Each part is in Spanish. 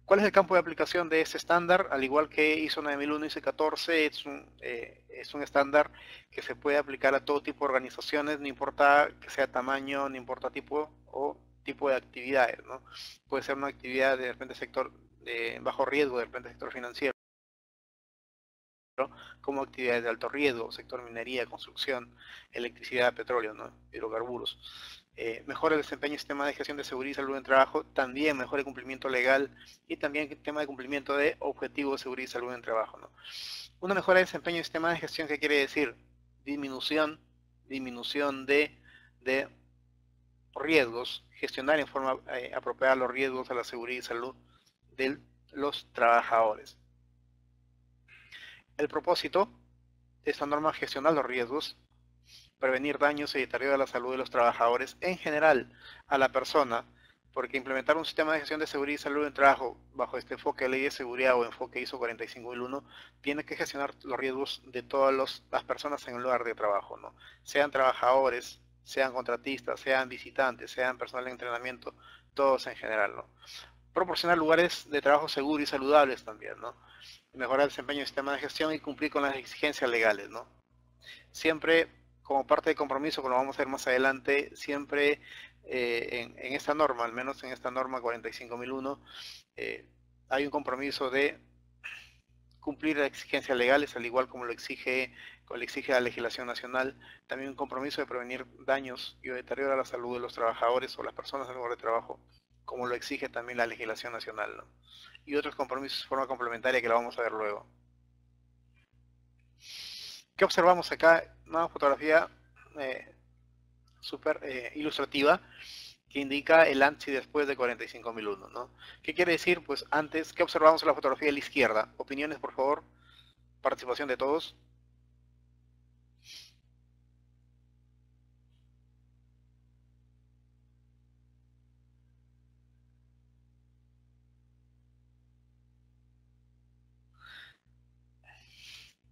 ¿Cuál es el campo de aplicación de este estándar? Al igual que ISO 9001 y ISO 14, es un estándar que se puede aplicar a todo tipo de organizaciones, no importa que sea tamaño, no importa tipo o tipo de actividades, ¿no? Puede ser una actividad de repente sector de bajo riesgo, de repente sector financiero, como actividades de alto riesgo, sector minería, construcción, electricidad, petróleo, ¿no? Hidrocarburos. Mejora el desempeño del sistema de gestión de seguridad y salud en trabajo, también mejora el cumplimiento legal y también el tema de cumplimiento de objetivos de seguridad y salud en trabajo, ¿no? Una mejora de desempeño del sistema de gestión, ¿qué quiere decir? Disminución de riesgos, gestionar en forma apropiada los riesgos a la seguridad y salud de los trabajadores. El propósito de esta norma es gestionar los riesgos, prevenir daños y deterioro de la salud de los trabajadores, en general a la persona, porque implementar un sistema de gestión de seguridad y salud en trabajo bajo este enfoque de ley de seguridad o enfoque ISO 45001 tiene que gestionar los riesgos de todas las personas en el lugar de trabajo, ¿no? Sean trabajadores, sean contratistas, sean visitantes, sean personal de entrenamiento, todos en general, ¿no? Proporcionar lugares de trabajo seguros y saludables también, ¿no? Mejorar el desempeño del sistema de gestión y cumplir con las exigencias legales, ¿no? Siempre como parte del compromiso, como lo vamos a ver más adelante, siempre en esta norma, al menos en esta norma 45001, hay un compromiso de cumplir las exigencias legales, al igual como lo exige la legislación nacional, también un compromiso de prevenir daños y deterioro a la salud de los trabajadores o las personas en el lugar de trabajo, como lo exige también la legislación nacional, ¿no? Y otros compromisos de forma complementaria que la vamos a ver luego. ¿Qué observamos acá? Una fotografía súper ilustrativa que indica el antes y después de 45001, ¿no? ¿Qué quiere decir? Pues antes, ¿qué observamos en la fotografía de la izquierda? Opiniones, por favor, participación de todos.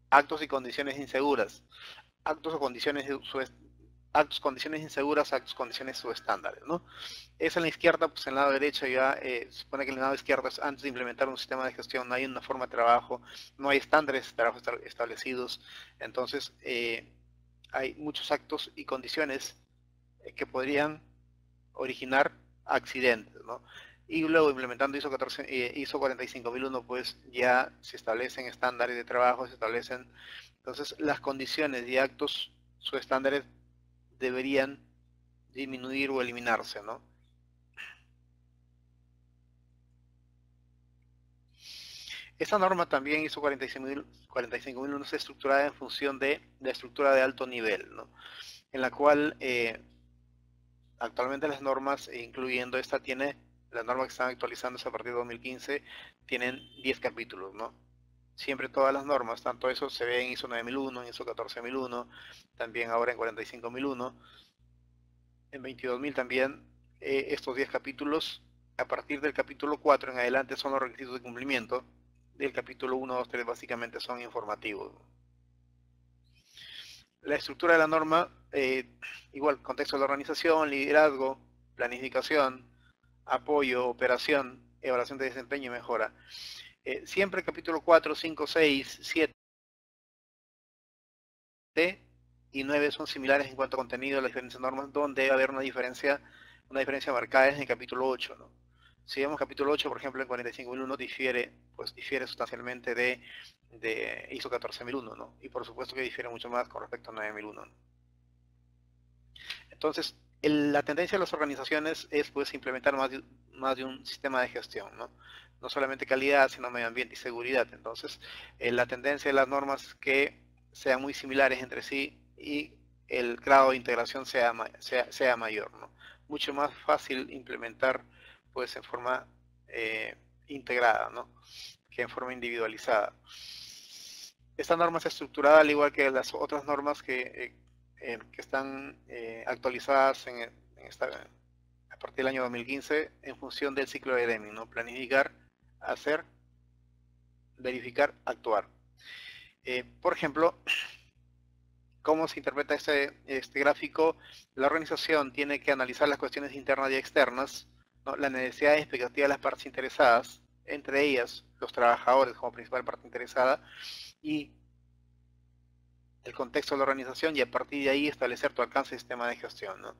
Actos y condiciones inseguras. Actos o condiciones actos, condiciones inseguras, actos, condiciones subestándares, ¿no? Esa en la izquierda, pues en el lado derecho ya se supone que en el lado izquierdo es antes de implementar un sistema de gestión, no hay una forma de trabajo, no hay estándares de trabajo establecidos, entonces hay muchos actos y condiciones que podrían originar accidentes, ¿no? Y luego implementando ISO 45001, pues ya se establecen estándares de trabajo, se establecen, entonces las condiciones y actos subestándares deberían disminuir o eliminarse, ¿no? Esta norma también ISO 45001 está estructurada en función de la estructura de alto nivel, ¿no? En la cual actualmente las normas, incluyendo esta, las normas que están actualizándose a partir de 2015, tienen 10 capítulos, ¿no? Siempre todas las normas, tanto eso se ve en ISO 9001, en ISO 14001, también ahora en 45001, en 22000 también, estos 10 capítulos, a partir del capítulo 4 en adelante son los requisitos de cumplimiento, del capítulo 1, 2, 3 básicamente son informativos. La estructura de la norma, igual, contexto de la organización, liderazgo, planificación, apoyo, operación, evaluación de desempeño y mejora. Siempre capítulo 4, 5, 6, 7 y 9 son similares en cuanto a contenido de las diferentes normas, donde debe haber una diferencia marcada es en el capítulo 8, ¿no? Si vemos capítulo 8, por ejemplo, en 45001 difiere sustancialmente de ISO 14001, ¿no? Y por supuesto que difiere mucho más con respecto a 9001, ¿no? Entonces, la tendencia de las organizaciones es pues implementar más de un sistema de gestión, ¿no? No solamente calidad, sino medio ambiente y seguridad. Entonces, la tendencia de las normas es que sean muy similares entre sí y el grado de integración sea mayor, ¿no? Mucho más fácil implementar pues en forma integrada, ¿no? Que en forma individualizada. Esta norma está estructurada al igual que las otras normas que están actualizadas a partir del año 2015 en función del ciclo de Deming, ¿no? Planificar, hacer, verificar, actuar. Por ejemplo, ¿cómo se interpreta este gráfico? La organización tiene que analizar las cuestiones internas y externas, ¿no? La necesidad y expectativa de las partes interesadas, entre ellas los trabajadores como principal parte interesada y el contexto de la organización, y a partir de ahí establecer tu alcance de sistema de gestión, ¿no?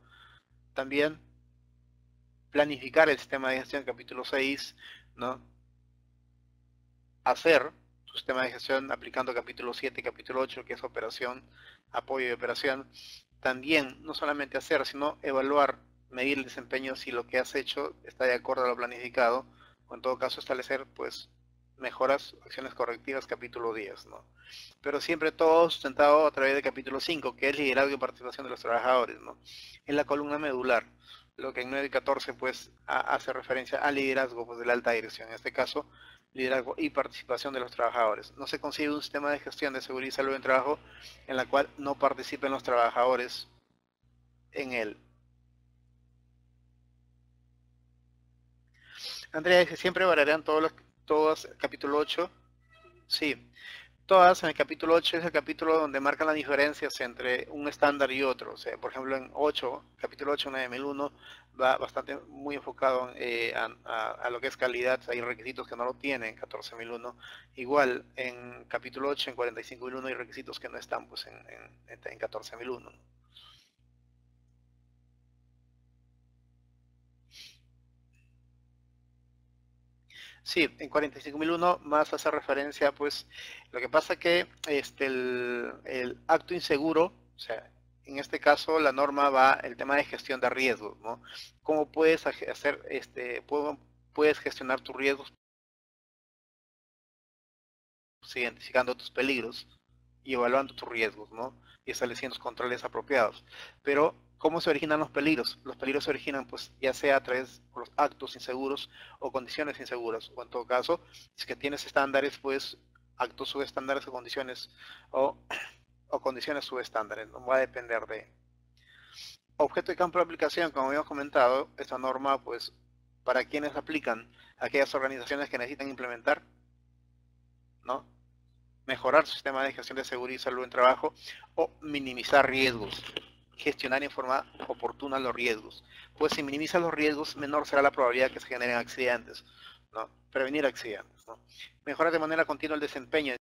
También planificar el sistema de gestión, capítulo 6, ¿no? Hacer tu sistema de gestión aplicando capítulo 7 y capítulo 8, que es operación, apoyo y operación. También, no solamente hacer, sino evaluar, medir el desempeño si lo que has hecho está de acuerdo a lo planificado, o en todo caso establecer, pues, mejoras, acciones correctivas, capítulo 10, ¿no? Pero siempre todo sustentado a través de capítulo 5, que es liderazgo y participación de los trabajadores, ¿no? En la columna medular, lo que en 9 y 14, pues, hace referencia al liderazgo, pues, de la alta dirección, en este caso, liderazgo y participación de los trabajadores. No se consigue un sistema de gestión de seguridad y salud en trabajo en la cual no participen los trabajadores en él. Andrea dice, siempre variarán todas, capítulo 8. Sí, todas en el capítulo 8 es el capítulo donde marcan las diferencias entre un estándar y otro. O sea, por ejemplo, en 8, capítulo 8, 9001, va bastante muy enfocado a lo que es calidad. Hay requisitos que no lo tienen, 14001. Igual, en capítulo 8, en 45001, hay requisitos que no están pues, en 14001. Sí, en 45001 más hace referencia, pues, lo que pasa que el acto inseguro, o sea, en este caso la norma va el tema de gestión de riesgos, ¿no? ¿Cómo puedes hacer, puedes gestionar tus riesgos? Pues, identificando tus peligros y evaluando tus riesgos, ¿no? Y estableciendo los controles apropiados. Pero, ¿cómo se originan los peligros? Los peligros se originan, pues, ya sea a través de los actos inseguros o condiciones inseguras, o en todo caso, si es que tienes estándares, pues, actos subestándares o condiciones, o, o condiciones subestándares, no va a depender de. Objeto y campo de aplicación, como habíamos comentado, esta norma, pues, para quienes aplican, aquellas organizaciones que necesitan implementar, ¿no? Mejorar su sistema de gestión de seguridad y salud en trabajo o minimizar riesgos, gestionar en forma oportuna los riesgos. Pues si minimiza los riesgos, menor será la probabilidad que se generen accidentes, ¿no? Prevenir accidentes, ¿no? Mejorar de manera continua el desempeño del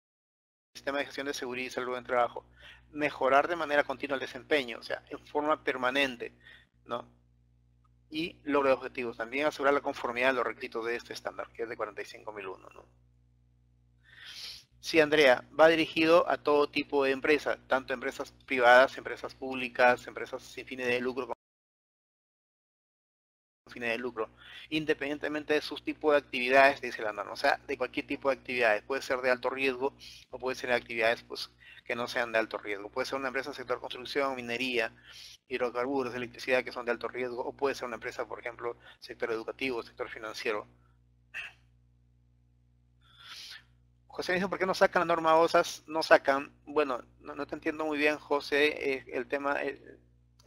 sistema de gestión de seguridad y salud en trabajo. Mejorar de manera continua el desempeño, o sea, en forma permanente, ¿no? Y logro de objetivos. También asegurar la conformidad a los requisitos de este estándar, que es de 45001, ¿no? Sí, Andrea, va dirigido a todo tipo de empresas, tanto empresas privadas, empresas públicas, empresas sin fines de lucro, con fines de lucro, independientemente de sus tipos de actividades, dice la norma, o sea, de cualquier tipo de actividades, puede ser de alto riesgo o puede ser de actividades pues, que no sean de alto riesgo, puede ser una empresa del sector construcción, minería, hidrocarburos, electricidad que son de alto riesgo, o puede ser una empresa, por ejemplo, sector educativo, sector financiero. José dice, ¿por qué no sacan la norma OSAS? No sacan, bueno, no te entiendo muy bien, José, el tema,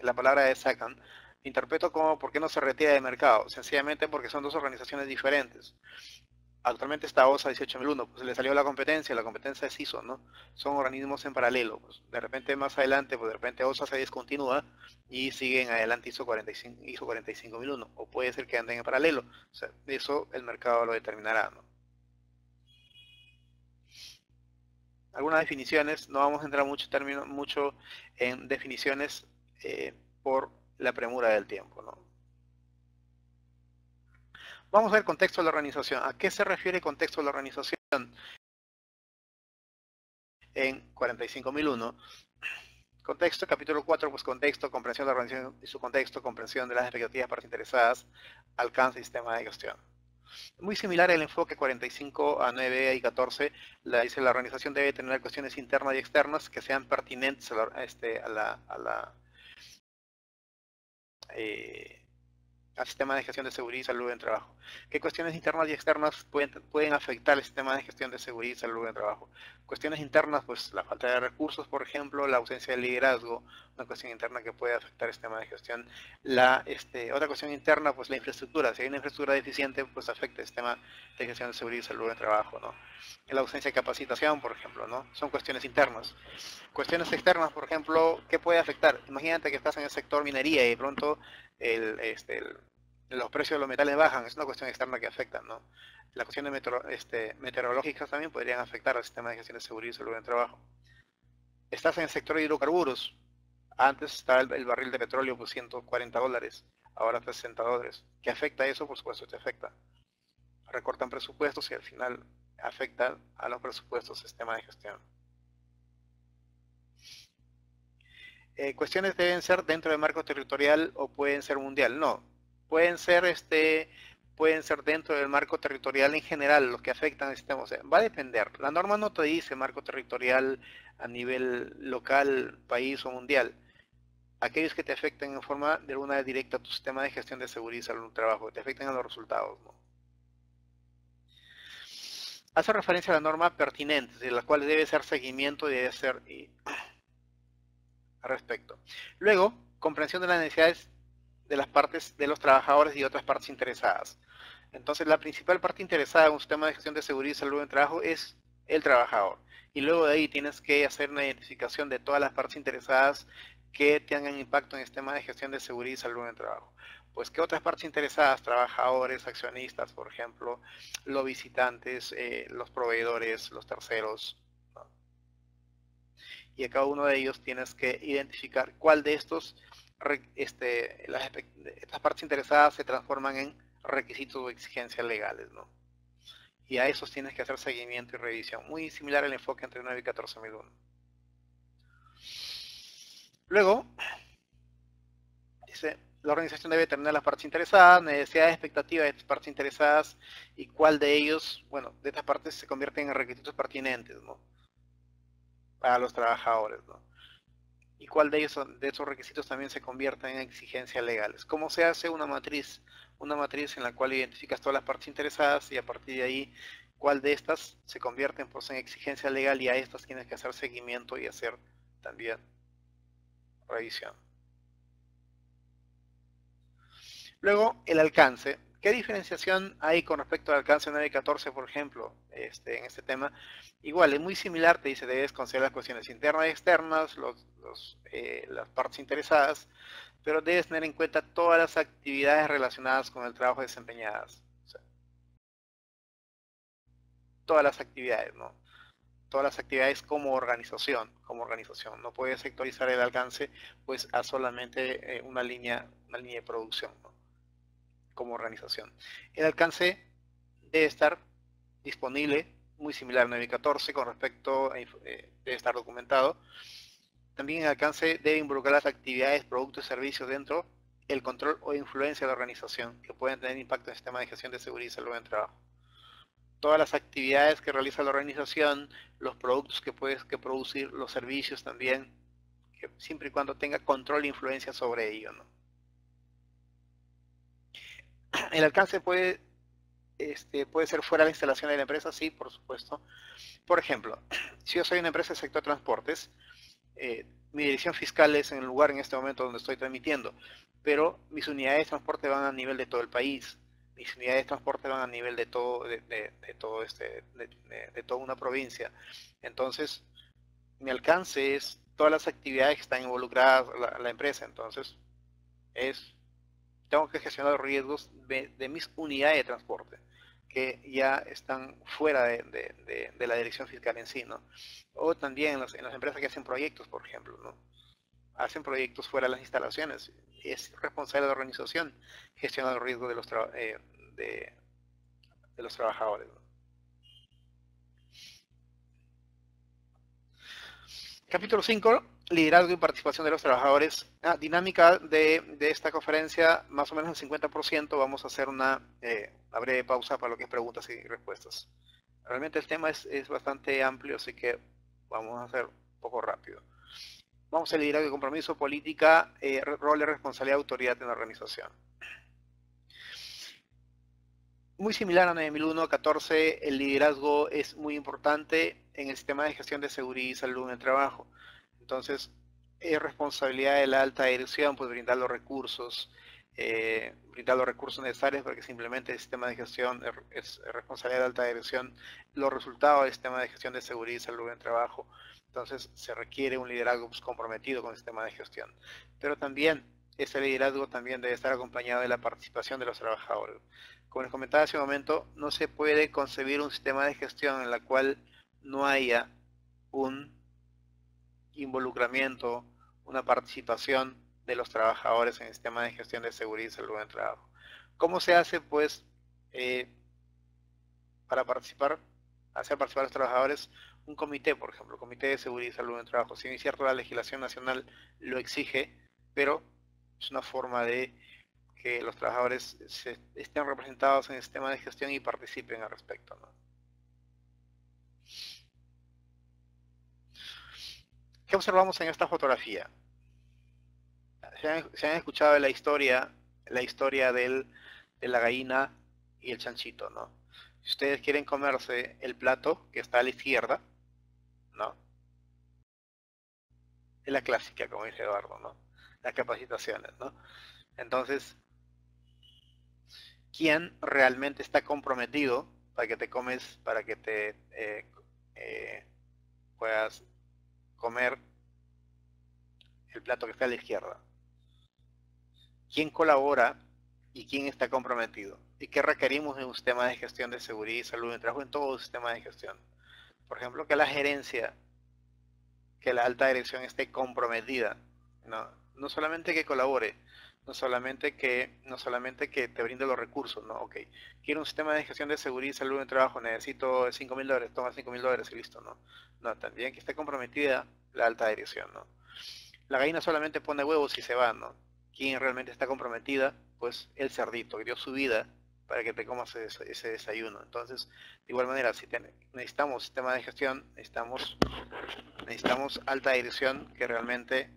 la palabra de sacan. Interpreto como, ¿por qué no se retira de mercado? Sencillamente porque son dos organizaciones diferentes. Actualmente está OSA 18001, pues le salió la competencia es ISO, ¿no? Son organismos en paralelo, pues de repente más adelante, pues de repente OSA se descontinúa y siguen adelante ISO 45001, o puede ser que anden en paralelo, o sea, eso el mercado lo determinará, ¿no? Algunas definiciones, no vamos a entrar mucho en definiciones por la premura del tiempo, ¿no? Vamos a ver contexto de la organización. ¿A qué se refiere contexto de la organización? En 45001, contexto, capítulo 4, pues contexto, comprensión de la organización y su contexto, comprensión de las expectativas para interesadas, alcance y sistema de gestión. Muy similar el enfoque 45 a 9 y 14, dice la organización debe tener cuestiones internas y externas que sean pertinentes al sistema de gestión de seguridad y salud en trabajo. ¿Qué cuestiones internas y externas pueden afectar el sistema de gestión de seguridad y salud en trabajo? Cuestiones internas, pues la falta de recursos, por ejemplo, la ausencia de liderazgo, una cuestión interna que puede afectar el sistema de gestión. Otra cuestión interna, pues la infraestructura. Si hay una infraestructura deficiente, pues afecta el sistema de gestión de seguridad y salud en trabajo, ¿no? La ausencia de capacitación, por ejemplo, ¿no? Son cuestiones internas. Cuestiones externas, por ejemplo, ¿qué puede afectar? Imagínate que estás en el sector minería y de pronto los precios de los metales bajan, es una cuestión externa que afecta, ¿no? Las cuestiones meteorológicas también podrían afectar al sistema de gestión de seguridad y salud en el trabajo. Estás en el sector de hidrocarburos. Antes estaba el barril de petróleo por $140, ahora está $60. ¿Qué afecta eso? Por supuesto te afecta. Recortan presupuestos y al final afecta a los presupuestos del sistema de gestión. Cuestiones deben ser dentro del marco territorial o pueden ser mundial. No, pueden ser dentro del marco territorial en general, los que afectan al sistema. O sea, va a depender. La norma no te dice marco territorial a nivel local, país o mundial. Aquellos que te afecten en forma de alguna manera directa a tu sistema de gestión de seguridad y salud en el trabajo, que te afecten a los resultados, ¿no? Hace referencia a la norma pertinente, de la cual debe ser seguimiento y debe ser al respecto. Luego, comprensión de las necesidades de las partes de los trabajadores y otras partes interesadas. Entonces, la principal parte interesada en un sistema de gestión de seguridad y salud en el trabajo es el trabajador. Y luego de ahí tienes que hacer una identificación de todas las partes interesadas que tengan impacto en el sistema de gestión de seguridad y salud en el trabajo. Pues que otras partes interesadas, trabajadores, accionistas, por ejemplo, los visitantes, los proveedores, los terceros, ¿no? Y a cada uno de ellos tienes que identificar cuál de estos, estas partes interesadas se transforman en requisitos o exigencias legales, ¿no? Y a esos tienes que hacer seguimiento y revisión, muy similar al enfoque entre 9 y 14.001. Luego, dice, la organización debe determinar las partes interesadas, necesidades, expectativas de estas partes interesadas y cuál de ellos, bueno, de estas partes se convierten en requisitos pertinentes, ¿no? Para los trabajadores, ¿no? Y cuál de ellos, de esos requisitos también se convierten en exigencias legales. ¿Cómo se hace una matriz? Una matriz en la cual identificas todas las partes interesadas y a partir de ahí cuál de estas se convierten pues, en exigencia legal y a estas tienes que hacer seguimiento y hacer también revisión. Luego, el alcance. ¿Qué diferenciación hay con respecto al alcance 914, por ejemplo, en este tema? Igual, es muy similar, te dice, debes considerar las cuestiones internas y externas, las partes interesadas, pero debes tener en cuenta todas las actividades relacionadas con el trabajo desempeñadas. O sea, todas las actividades, ¿no? Todas las actividades como organización, No puedes sectorizar el alcance pues a solamente una línea de producción, ¿no? Como organización. El alcance debe estar disponible, muy similar a 914 con respecto a, debe estar documentado. También el alcance debe involucrar las actividades, productos y servicios dentro el control o influencia de la organización que pueden tener impacto en el sistema de gestión de seguridad y salud en el trabajo. Todas las actividades que realiza la organización, los productos que puedes producir, los servicios también, que siempre y cuando tenga control e influencia sobre ello, ¿no? El alcance puede ser fuera de la instalación de la empresa, sí, por supuesto. Por ejemplo, si yo soy una empresa del sector de transportes, mi dirección fiscal es en el lugar en este momento donde estoy transmitiendo, pero mis unidades de transporte van a nivel de todo el país. Mis unidades de transporte van a nivel de todo, de toda una provincia. Entonces, mi alcance es todas las actividades que están involucradas la empresa. Entonces, tengo que gestionar los riesgos de mis unidades de transporte, que ya están fuera de la dirección fiscal en sí, ¿no? O también en las empresas que hacen proyectos, por ejemplo, ¿no? Hacen proyectos fuera de las instalaciones. Es responsable de la organización gestionar los riesgos de los trabajadores, ¿no? Capítulo 5, liderazgo y participación de los trabajadores. Dinámica de esta conferencia, más o menos el 50%. Vamos a hacer una breve pausa para lo que es preguntas y respuestas. Realmente el tema es bastante amplio, así que vamos a hacer un poco rápido. Vamos a liderazgo y compromiso, política, roles, responsabilidad, autoridad en la organización. Muy similar a 9001-14, el liderazgo es muy importante en el sistema de gestión de seguridad y salud en el trabajo. Entonces, es responsabilidad de la alta dirección pues, brindar los recursos necesarios para que simplemente el sistema de gestión es responsabilidad de la alta dirección los resultados del sistema de gestión de seguridad y salud en el trabajo. Entonces, se requiere un liderazgo pues, comprometido con el sistema de gestión. Pero también ese liderazgo también debe estar acompañado de la participación de los trabajadores. Como les comentaba hace un momento, no se puede concebir un sistema de gestión en la cual no haya un involucramiento, una participación de los trabajadores en el sistema de gestión de seguridad y salud en el trabajo. ¿Cómo se hace? Pues para participar, hacer participar a los trabajadores un comité, por ejemplo, comité de seguridad y salud en el trabajo. Si bien es cierto, la legislación nacional lo exige, pero es una forma de que los trabajadores estén representados en el sistema de gestión y participen al respecto, ¿no? ¿Qué observamos en esta fotografía? Se han escuchado de la historia de la gallina y el chanchito, ¿no? Si ustedes quieren comerse el plato que está a la izquierda, ¿no? Es la clásica, como dice Eduardo, ¿no? Las capacitaciones, ¿no? Entonces, ¿quién realmente está comprometido para que te comes, para que te puedas comer el plato que está a la izquierda? ¿Quién colabora y quién está comprometido? ¿Y qué requerimos en un sistema de gestión de seguridad y salud en el trabajo, en todo sistema de gestión? Por ejemplo, que la gerencia, que la alta dirección esté comprometida, no, no solamente que colabore, no solamente que te brinde los recursos, no, ok, quiero un sistema de gestión de seguridad y salud en el trabajo, necesito $5.000, toma $5.000 y listo, no, no, también que esté comprometida la alta dirección, no. La gallina solamente pone huevos y se va, ¿no? ¿Quién realmente está comprometida? Pues el cerdito, que dio su vida para que te comas ese desayuno. Entonces, de igual manera, si necesitamos sistema de gestión, necesitamos alta dirección que realmente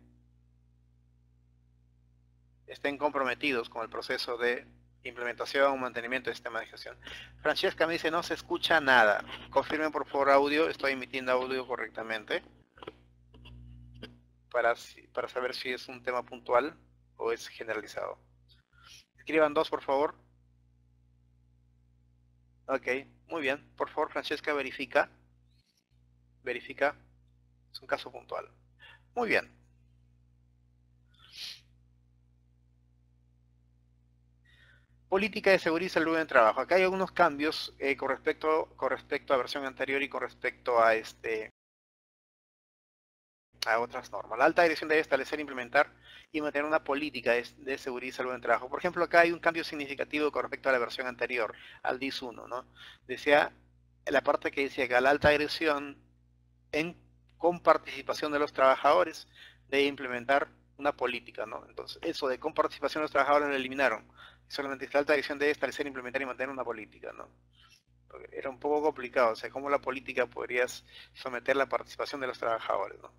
estén comprometidos con el proceso de implementación o mantenimiento del sistema de gestión. Francesca me dice, no se escucha nada. Confirmen por favor audio, estoy emitiendo audio correctamente para saber si es un tema puntual o es generalizado. Escriban dos, por favor. Ok, muy bien. Por favor, Francesca, verifica. Verifica. Es un caso puntual. Muy bien. Política de seguridad y salud en el trabajo. Acá hay algunos cambios con respecto a versión anterior y con respecto a otras normas. La alta dirección debe establecer, implementar y mantener una política de seguridad y salud en el trabajo. Por ejemplo, acá hay un cambio significativo con respecto a la versión anterior, al DIS 1, ¿no? Decía, la parte que decía que la alta dirección, con participación de los trabajadores, debe implementar una política, ¿no? Entonces, eso de con participación de los trabajadores lo eliminaron. Solamente la alta dirección debe establecer, implementar y mantener una política, ¿no? Porque era un poco complicado, o sea, cómo la política podrías someter la participación de los trabajadores, ¿no?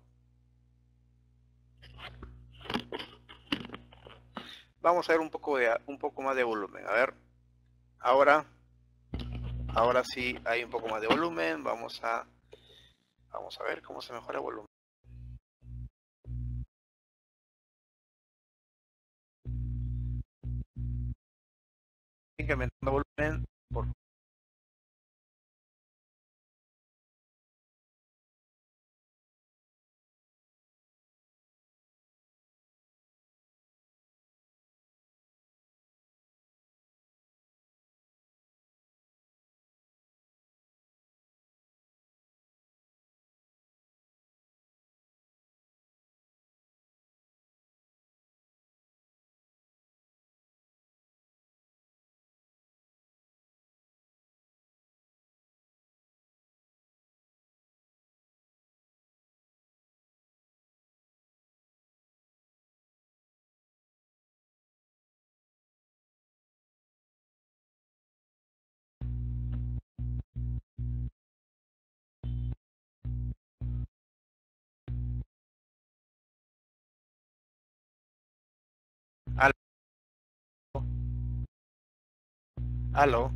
Vamos a ver un poco más de volumen. A ver, ahora sí hay un poco más de volumen. Vamos a ver cómo se mejora el volumen. Incrementando volumen por aló, aló,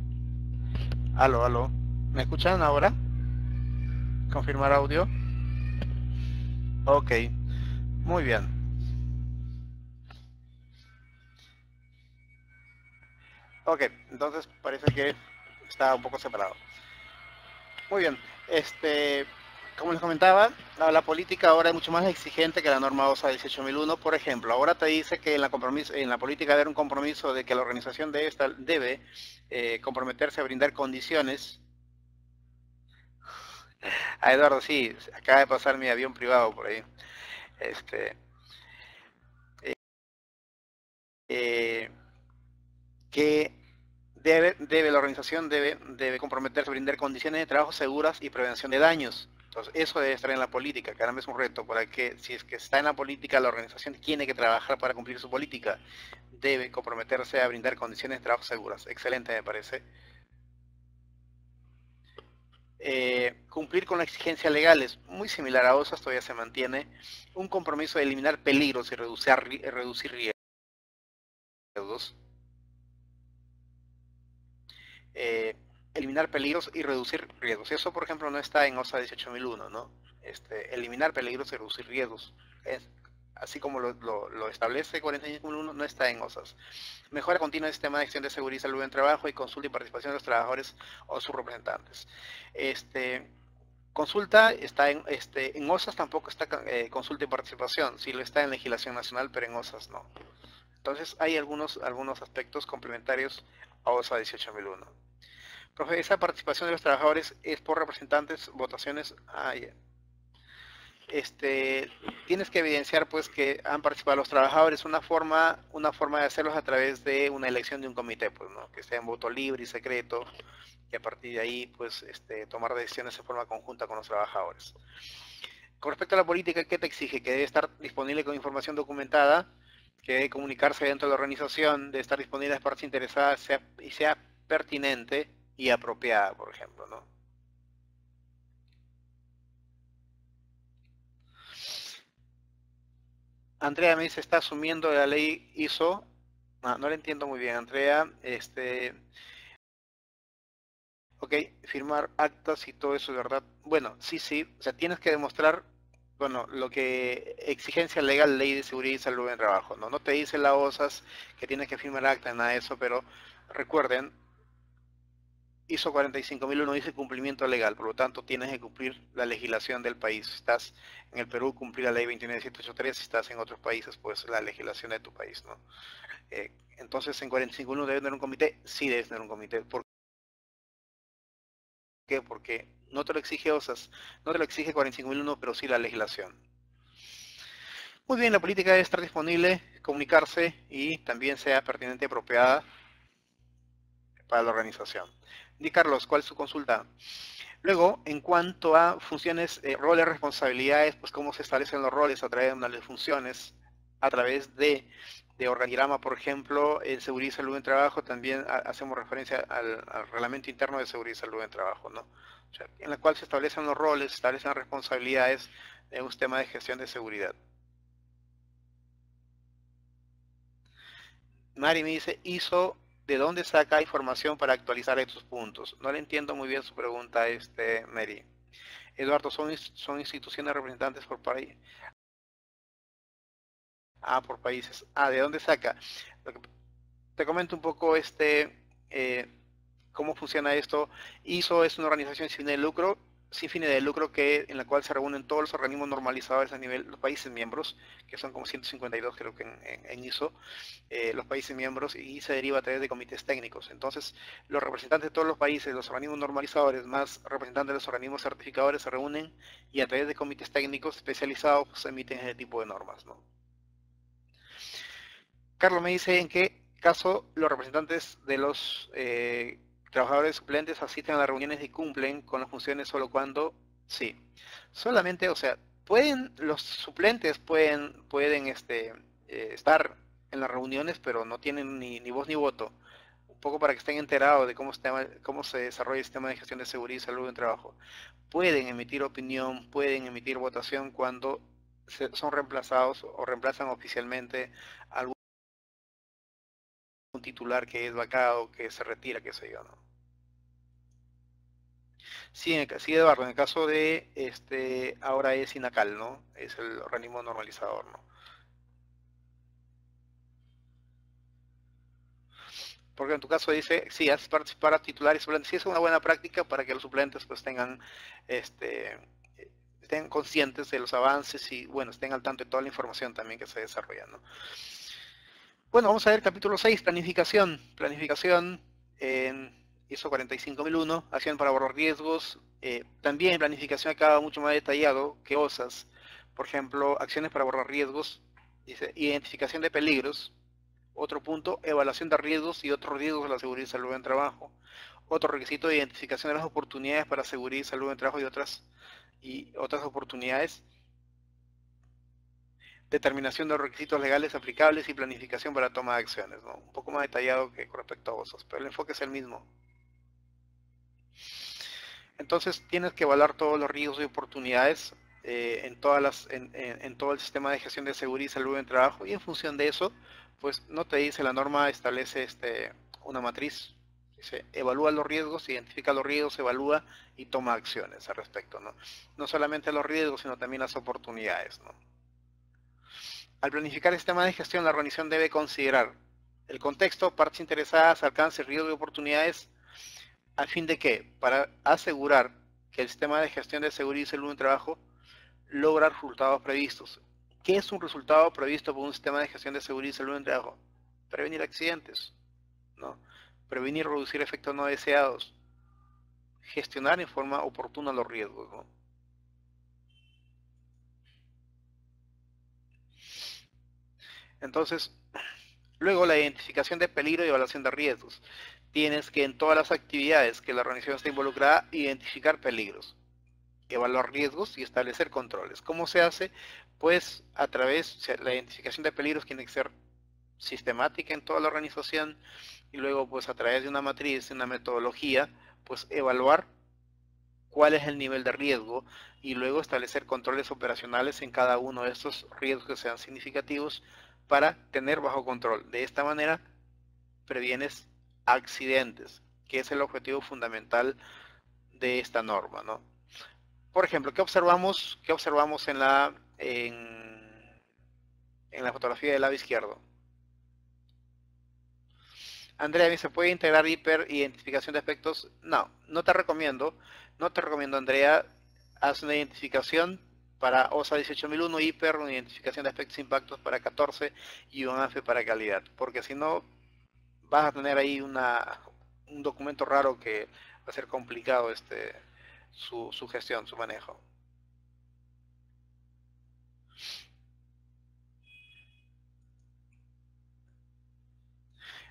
aló, aló. ¿Me escuchan ahora? ¿Confirmar audio? Ok, muy bien. Ok, entonces parece que está un poco separado. Muy bien, Como les comentaba, la política ahora es mucho más exigente que la norma OSA 18001. Por ejemplo, ahora te dice que en la política debe haber un compromiso de que la organización debe comprometerse a brindar condiciones. Eduardo, sí, acaba de pasar mi avión privado por ahí. Este, eh, que la organización debe comprometerse a brindar condiciones de trabajo seguras y prevención de daños. Entonces, eso debe estar en la política. Caramba, es un reto para que, si es que está en la política, la organización tiene que trabajar para cumplir su política. Debe comprometerse a brindar condiciones de trabajo seguras. Excelente, me parece. Cumplir con las exigencias legales, muy similar a OSAS, todavía se mantiene. Un compromiso de eliminar peligros y reducir riesgos. eh, eliminar peligros y reducir riesgos. Eso, por ejemplo, no está en OSA 18001, ¿no? Eliminar peligros y reducir riesgos. Así como lo establece 45.1, no está en OSAS. Mejora continua del sistema de gestión de seguridad y salud en trabajo y consulta y participación de los trabajadores o sus representantes. Consulta está en OSAS tampoco está consulta y participación, sí lo está en legislación nacional, pero en OSAS no. Entonces hay algunos aspectos complementarios a OSA 18001. Profe, esa participación de los trabajadores es por representantes, votaciones. Tienes que evidenciar pues que han participado los trabajadores. Una forma de hacerlos a través de una elección de un comité, pues, ¿no? Que sea en voto libre y secreto, y a partir de ahí, pues, tomar decisiones de forma conjunta con los trabajadores. Con respecto a la política, ¿qué te exige? Que debe estar disponible con información documentada, que debe comunicarse dentro de la organización, debe estar disponible a las partes interesadas y sea pertinente y apropiada, por ejemplo, ¿no? Andrea me dice, está asumiendo la ley ISO. No le entiendo muy bien, Andrea. Ok, firmar actas y todo eso, es verdad. Bueno, sí. O sea, tienes que demostrar, bueno, lo que exigencia legal, ley de seguridad y salud en el trabajo, ¿no? No te dice la OSAS que tienes que firmar acta, nada de eso, pero recuerden, ISO 45001 dice cumplimiento legal, por lo tanto tienes que cumplir la legislación del país. Si estás en el Perú, cumplir la ley 29783, si estás en otros países, pues la legislación de tu país, ¿no? Entonces en 451 debe tener un comité, sí debes tener un comité. ¿Por qué? Porque no te lo exige OSAS, no te lo exige 45001, pero sí la legislación. Muy bien, la política debe estar disponible, comunicarse y también sea pertinente y apropiada para la organización. Di Carlos, ¿cuál es su consulta? Luego, en cuanto a funciones, roles, responsabilidades, pues cómo se establecen los roles a través de unas funciones, a través de organigrama, por ejemplo, en seguridad y salud en trabajo, también hacemos referencia al reglamento interno de seguridad y salud en trabajo, ¿no? O sea, en la cual se establecen los roles, se establecen las responsabilidades en un sistema de gestión de seguridad. Mari me dice, ¿de dónde saca información para actualizar estos puntos? No le entiendo muy bien su pregunta, Mary. Eduardo, son instituciones representantes por país. Por países. ¿De dónde saca? Te comento un poco cómo funciona esto. ISO es una organización sin fines de lucro en la cual se reúnen todos los organismos normalizadores a nivel los países miembros, que son como 152 creo que en ISO, los países miembros, y se deriva a través de comités técnicos. Entonces, los representantes de todos los países, los organismos normalizadores, más representantes de los organismos certificadores se reúnen y a través de comités técnicos especializados pues, emiten ese tipo de normas, ¿no? Carlos me dice en qué caso los representantes de los trabajadores suplentes asisten a las reuniones y cumplen con las funciones solo cuando sí. Solamente, o sea, los suplentes pueden estar en las reuniones, pero no tienen ni voz ni voto. Un poco para que estén enterados de cómo se desarrolla el sistema de gestión de seguridad y salud en trabajo. Pueden emitir opinión, pueden emitir votación cuando son reemplazados o reemplazan oficialmente a un titular que es vacado, que se retira, qué sé yo, ¿no? Sí, sí, Eduardo, en el caso de ahora es INACAL, ¿no? Es el organismo normalizador, ¿no? Porque en tu caso dice, sí, haces participar a titulares y suplentes. Sí, es una buena práctica para que los suplentes pues tengan este estén conscientes de los avances y, bueno, estén al tanto de toda la información también que se desarrolla, ¿no? Bueno, vamos a ver capítulo 6, planificación. Planificación en ISO 45001, acción para ahorrar riesgos. También planificación acá mucho más detallado que OSAS. Por ejemplo, acciones para ahorrar riesgos. Dice, identificación de peligros. Otro punto, evaluación de riesgos y otros riesgos de la seguridad y salud en trabajo. Otro requisito de identificación de las oportunidades para seguridad y salud en trabajo y otras oportunidades. Determinación de los requisitos legales aplicables y planificación para la toma de acciones, ¿no? Un poco más detallado que con respecto a OSAS, pero el enfoque es el mismo. Entonces tienes que evaluar todos los riesgos y oportunidades en todo el sistema de gestión de seguridad y salud en trabajo, y en función de eso, pues no te dice la norma, establece una matriz, dice, evalúa los riesgos, identifica los riesgos, evalúa y toma acciones al respecto, ¿no? No solamente los riesgos, sino también las oportunidades, ¿no? Al planificar el sistema de gestión, la organización debe considerar el contexto, partes interesadas, alcance, riesgos y oportunidades, ¿a fin de qué? Para asegurar que el sistema de gestión de seguridad y salud en trabajo logra resultados previstos. ¿Qué es un resultado previsto por un sistema de gestión de seguridad y salud en trabajo? Prevenir accidentes, ¿no? Prevenir y reducir efectos no deseados, gestionar en forma oportuna los riesgos, ¿no? Entonces, luego la identificación de peligro y evaluación de riesgos. Tienes que en todas las actividades que la organización está involucrada, identificar peligros, evaluar riesgos y establecer controles. ¿Cómo se hace? Pues a través, la identificación de peligros tiene que ser sistemática en toda la organización, y luego pues a través de una matriz, de una metodología, pues evaluar cuál es el nivel de riesgo y luego establecer controles operacionales en cada uno de estos riesgos que sean significativos para tener bajo control. De esta manera previenes accidentes, que es el objetivo fundamental de esta norma, ¿no? Por ejemplo, ¿qué observamos en la fotografía del lado izquierdo? Andrea, ¿se puede integrar hiper-identificación de aspectos? No, no te recomiendo, Andrea, haz una identificación para OSA 18001, hiper, una identificación de aspectos e impactos para 14 y un ANFE para calidad, porque si no vas a tener ahí un documento raro que va a ser complicado su gestión, su manejo.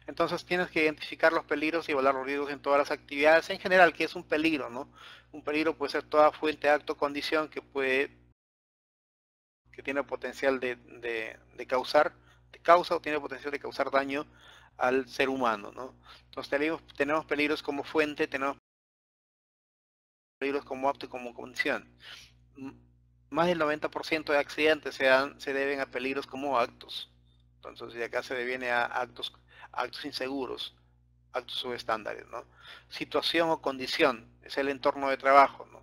Entonces tienes que identificar los peligros y evaluar los riesgos en todas las actividades. En general, ¿qué es un peligro, no? Un peligro puede ser toda fuente, acto, condición que tiene potencial de causa o tiene potencial de causar daño al ser humano, ¿no? Entonces tenemos peligros como fuente, tenemos peligros como acto y como condición. Más del 90% de accidentes se deben a peligros como actos. Entonces, de acá se deviene a actos inseguros, actos subestándares, ¿no? Situación o condición es el entorno de trabajo, ¿no?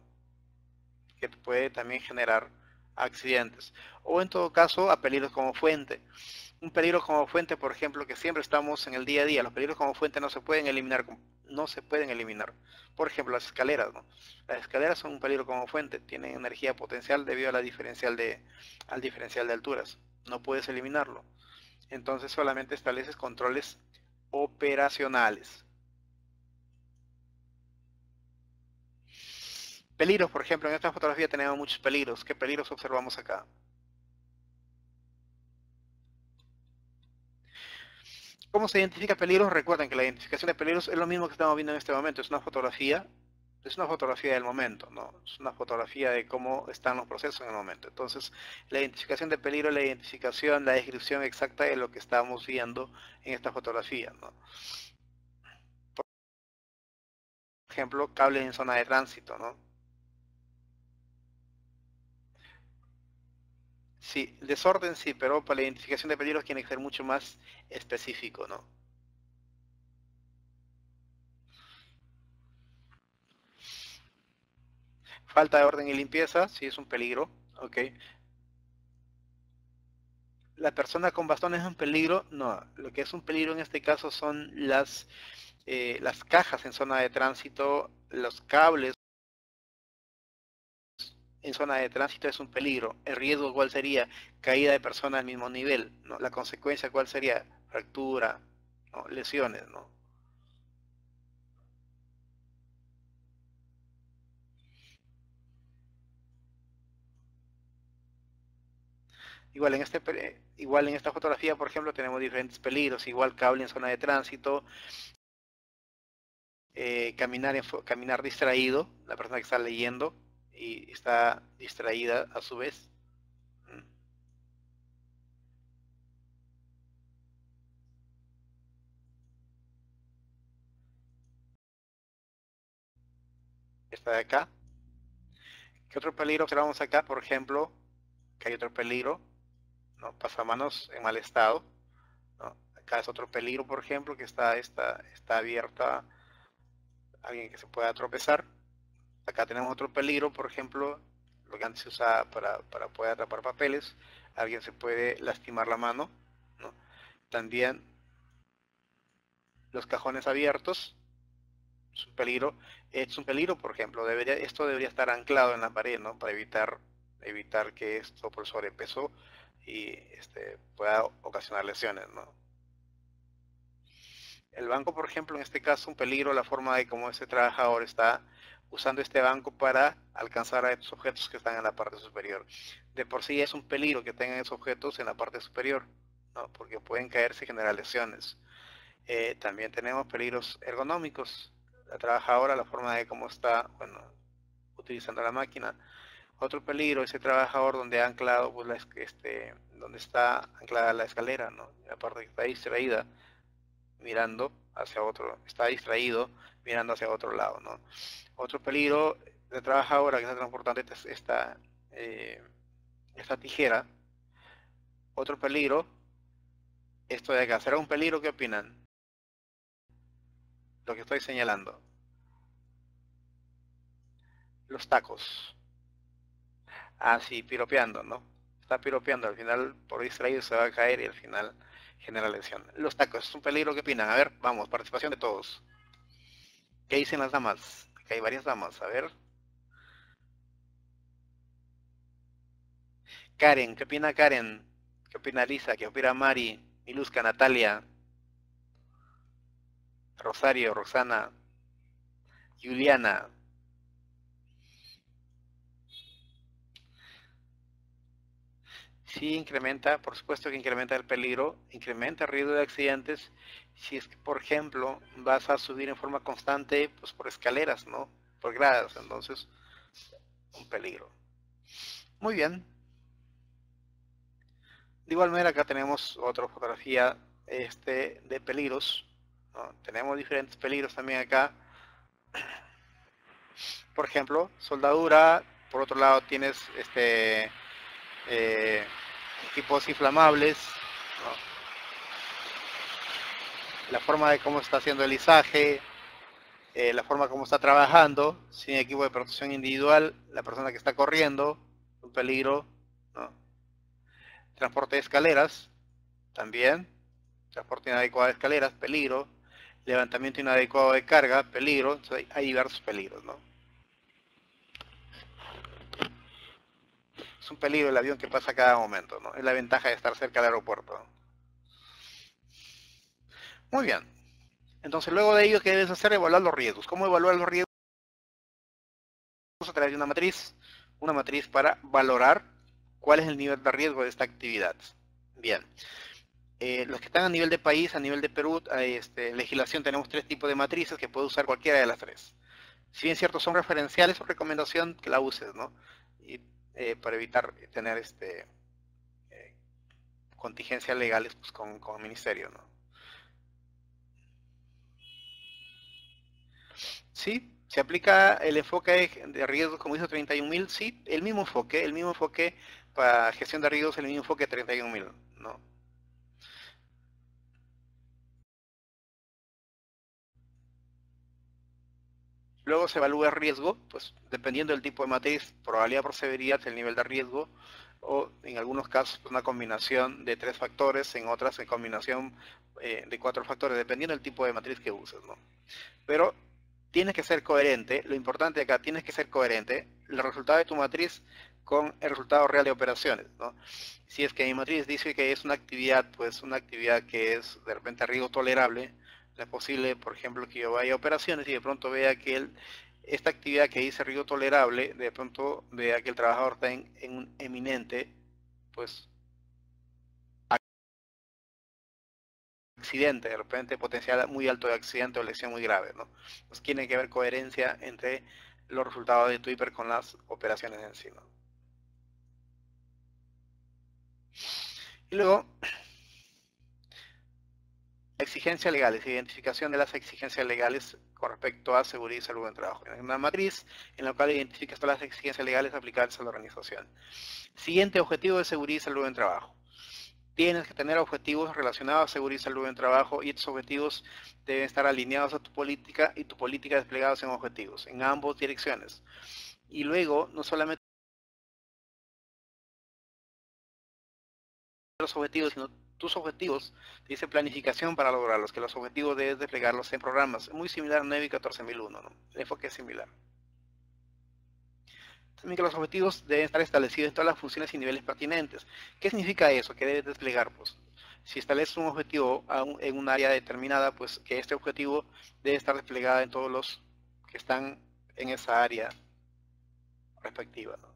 Que puede también generar accidentes. O en todo caso, a peligros como fuente. Un peligro como fuente, por ejemplo, que siempre estamos en el día a día, los peligros como fuente no se pueden eliminar, no se pueden eliminar. Por ejemplo, las escaleras, ¿no? Las escaleras son un peligro como fuente, tienen energía potencial debido a al diferencial de alturas. No puedes eliminarlo. Entonces solamente estableces controles operacionales. Peligros, por ejemplo, en esta fotografía tenemos muchos peligros. ¿Qué peligros observamos acá? ¿Cómo se identifica peligros? Recuerden que la identificación de peligros es lo mismo que estamos viendo en este momento. Es una fotografía del momento, ¿no? Es una fotografía de cómo están los procesos en el momento. Entonces, la identificación de peligro es la identificación, la descripción exacta de lo que estamos viendo en esta fotografía, ¿no? Por ejemplo, cables en zona de tránsito, ¿no? Sí, el desorden sí, pero para la identificación de peligros tiene que ser mucho más específico, ¿no? Falta de orden y limpieza, sí es un peligro, ¿ok? La persona con bastón es un peligro, no, lo que es un peligro en este caso son las cajas en zona de tránsito, los cables en zona de tránsito es un peligro. El riesgo, ¿cuál sería? Caída de personas al mismo nivel, ¿no? La consecuencia, ¿cuál sería? Fractura, ¿no? Lesiones, ¿no? Igual en esta fotografía, por ejemplo, tenemos diferentes peligros, igual cable en zona de tránsito, caminar distraído, la persona que está leyendo y está distraída a su vez. Esta de acá. ¿Qué otro peligro observamos acá? Por ejemplo, que hay otro peligro, ¿no? Pasamanos en mal estado, ¿no? Acá es otro peligro, por ejemplo, que está abierta, alguien que se pueda tropezar. Acá tenemos otro peligro, por ejemplo, lo que antes se usaba para poder atrapar papeles, alguien se puede lastimar la mano, ¿no? También los cajones abiertos, es un peligro, por ejemplo, esto debería estar anclado en la pared, ¿no? Para evitar que esto por sobrepeso y pueda ocasionar lesiones, ¿no? El banco, por ejemplo, en este caso, un peligro, la forma de cómo ese trabajador está usando este banco para alcanzar a estos objetos que están en la parte superior. De por sí es un peligro que tengan esos objetos en la parte superior, ¿no? Porque pueden caerse y generar lesiones. También tenemos peligros ergonómicos. La trabajadora, la forma de cómo está, bueno, utilizando la máquina. Otro peligro, ese trabajador donde ha anclado, pues, donde está anclada la escalera, ¿no? La parte que está distraída, mirando hacia otro, está distraído, mirando hacia otro lado, ¿no? Otro peligro de trabajadora que está transportando eh, esta tijera. Otro peligro, esto de acá. ¿Será un peligro? ¿Qué opinan? Lo que estoy señalando. Los tacos. Ah, sí, piropeando, ¿no? Está piropeando, al final por distraído se va a caer y al final genera lesión. Los tacos, ¿es un peligro? ¿Qué opinan? A ver, vamos, participación de todos. ¿Qué dicen las damas? Que hay varias damas, a ver. Karen, ¿qué opina Karen? ¿Qué opina Lisa? ¿Qué opina Mari? Miluska, Natalia, Rosario, Roxana, Juliana. Sí incrementa, por supuesto que incrementa el peligro, incrementa el riesgo de accidentes si es que, por ejemplo, vas a subir en forma constante, pues por escaleras, ¿no? Por gradas, entonces, un peligro. Muy bien. De igual manera, acá tenemos otra fotografía de peligros, ¿no? Tenemos diferentes peligros también acá. Por ejemplo, soldadura, por otro lado tienes eh, equipos inflamables, ¿no? La forma de cómo está haciendo el izaje, la forma como está trabajando, sin equipo de protección individual, la persona que está corriendo, un peligro, ¿no? Transporte de escaleras, también, transporte inadecuado de escaleras, peligro, levantamiento inadecuado de carga, peligro, entonces hay diversos peligros, ¿no? Es un peligro el avión que pasa a cada momento, ¿no? Es la ventaja de estar cerca del aeropuerto. Muy bien. Entonces, luego de ello, ¿qué debes hacer? Evaluar los riesgos. ¿Cómo evaluar los riesgos? A través de una matriz para valorar cuál es el nivel de riesgo de esta actividad. Bien. Los que están a nivel de país, a nivel de Perú, legislación, tenemos tres tipos de matrices que puede usar cualquiera de las tres. Si bien cierto son referenciales, es recomendación que la uses, ¿no? Y, para evitar tener contingencias legales pues, con el ministerio, ¿no? Sí, se aplica el enfoque de riesgos como hizo 31.000, sí, el mismo enfoque para gestión de riesgos, el mismo enfoque de 31.000, ¿no? Luego se evalúa el riesgo, pues dependiendo del tipo de matriz, probabilidad por severidad, el nivel de riesgo, o en algunos casos pues, una combinación de 3 factores, en otras en combinación de 4 factores, dependiendo del tipo de matriz que uses, ¿no? Pero tienes que ser coherente, lo importante acá, tienes que ser coherente, el resultado de tu matriz con el resultado real de operaciones, ¿no? Si es que mi matriz dice que es una actividad, pues una actividad que es de repente a riesgo tolerable, no es posible, por ejemplo, que yo vaya a operaciones y de pronto vea que esta actividad que dice riesgo tolerable, de pronto vea que el trabajador está en un eminente, pues, accidente, de repente potencial muy alto de accidente o lesión muy grave, ¿no? Pues tiene que haber coherencia entre los resultados de tu hiper con las operaciones en sí, ¿no? Y luego, exigencias legales, identificación de las exigencias legales con respecto a seguridad y salud en el trabajo. En una matriz en la cual identificas todas las exigencias legales aplicables a la organización. Siguiente objetivo de seguridad y salud en el trabajo. Tienes que tener objetivos relacionados a seguridad y salud en el trabajo y estos objetivos deben estar alineados a tu política y tu política desplegados en objetivos, en ambas direcciones. Y luego, no solamente los objetivos, sino tus objetivos, te dice planificación para lograrlos, que los objetivos debes desplegarlos en programas. Muy similar a 9 y 14001, ¿no? El enfoque es similar. También que los objetivos deben estar establecidos en todas las funciones y niveles pertinentes. ¿Qué significa eso? ¿Qué debes desplegar? Pues, si estableces un objetivo en un área determinada, pues que este objetivo debe estar desplegado en todos los que están en esa área respectiva, ¿no?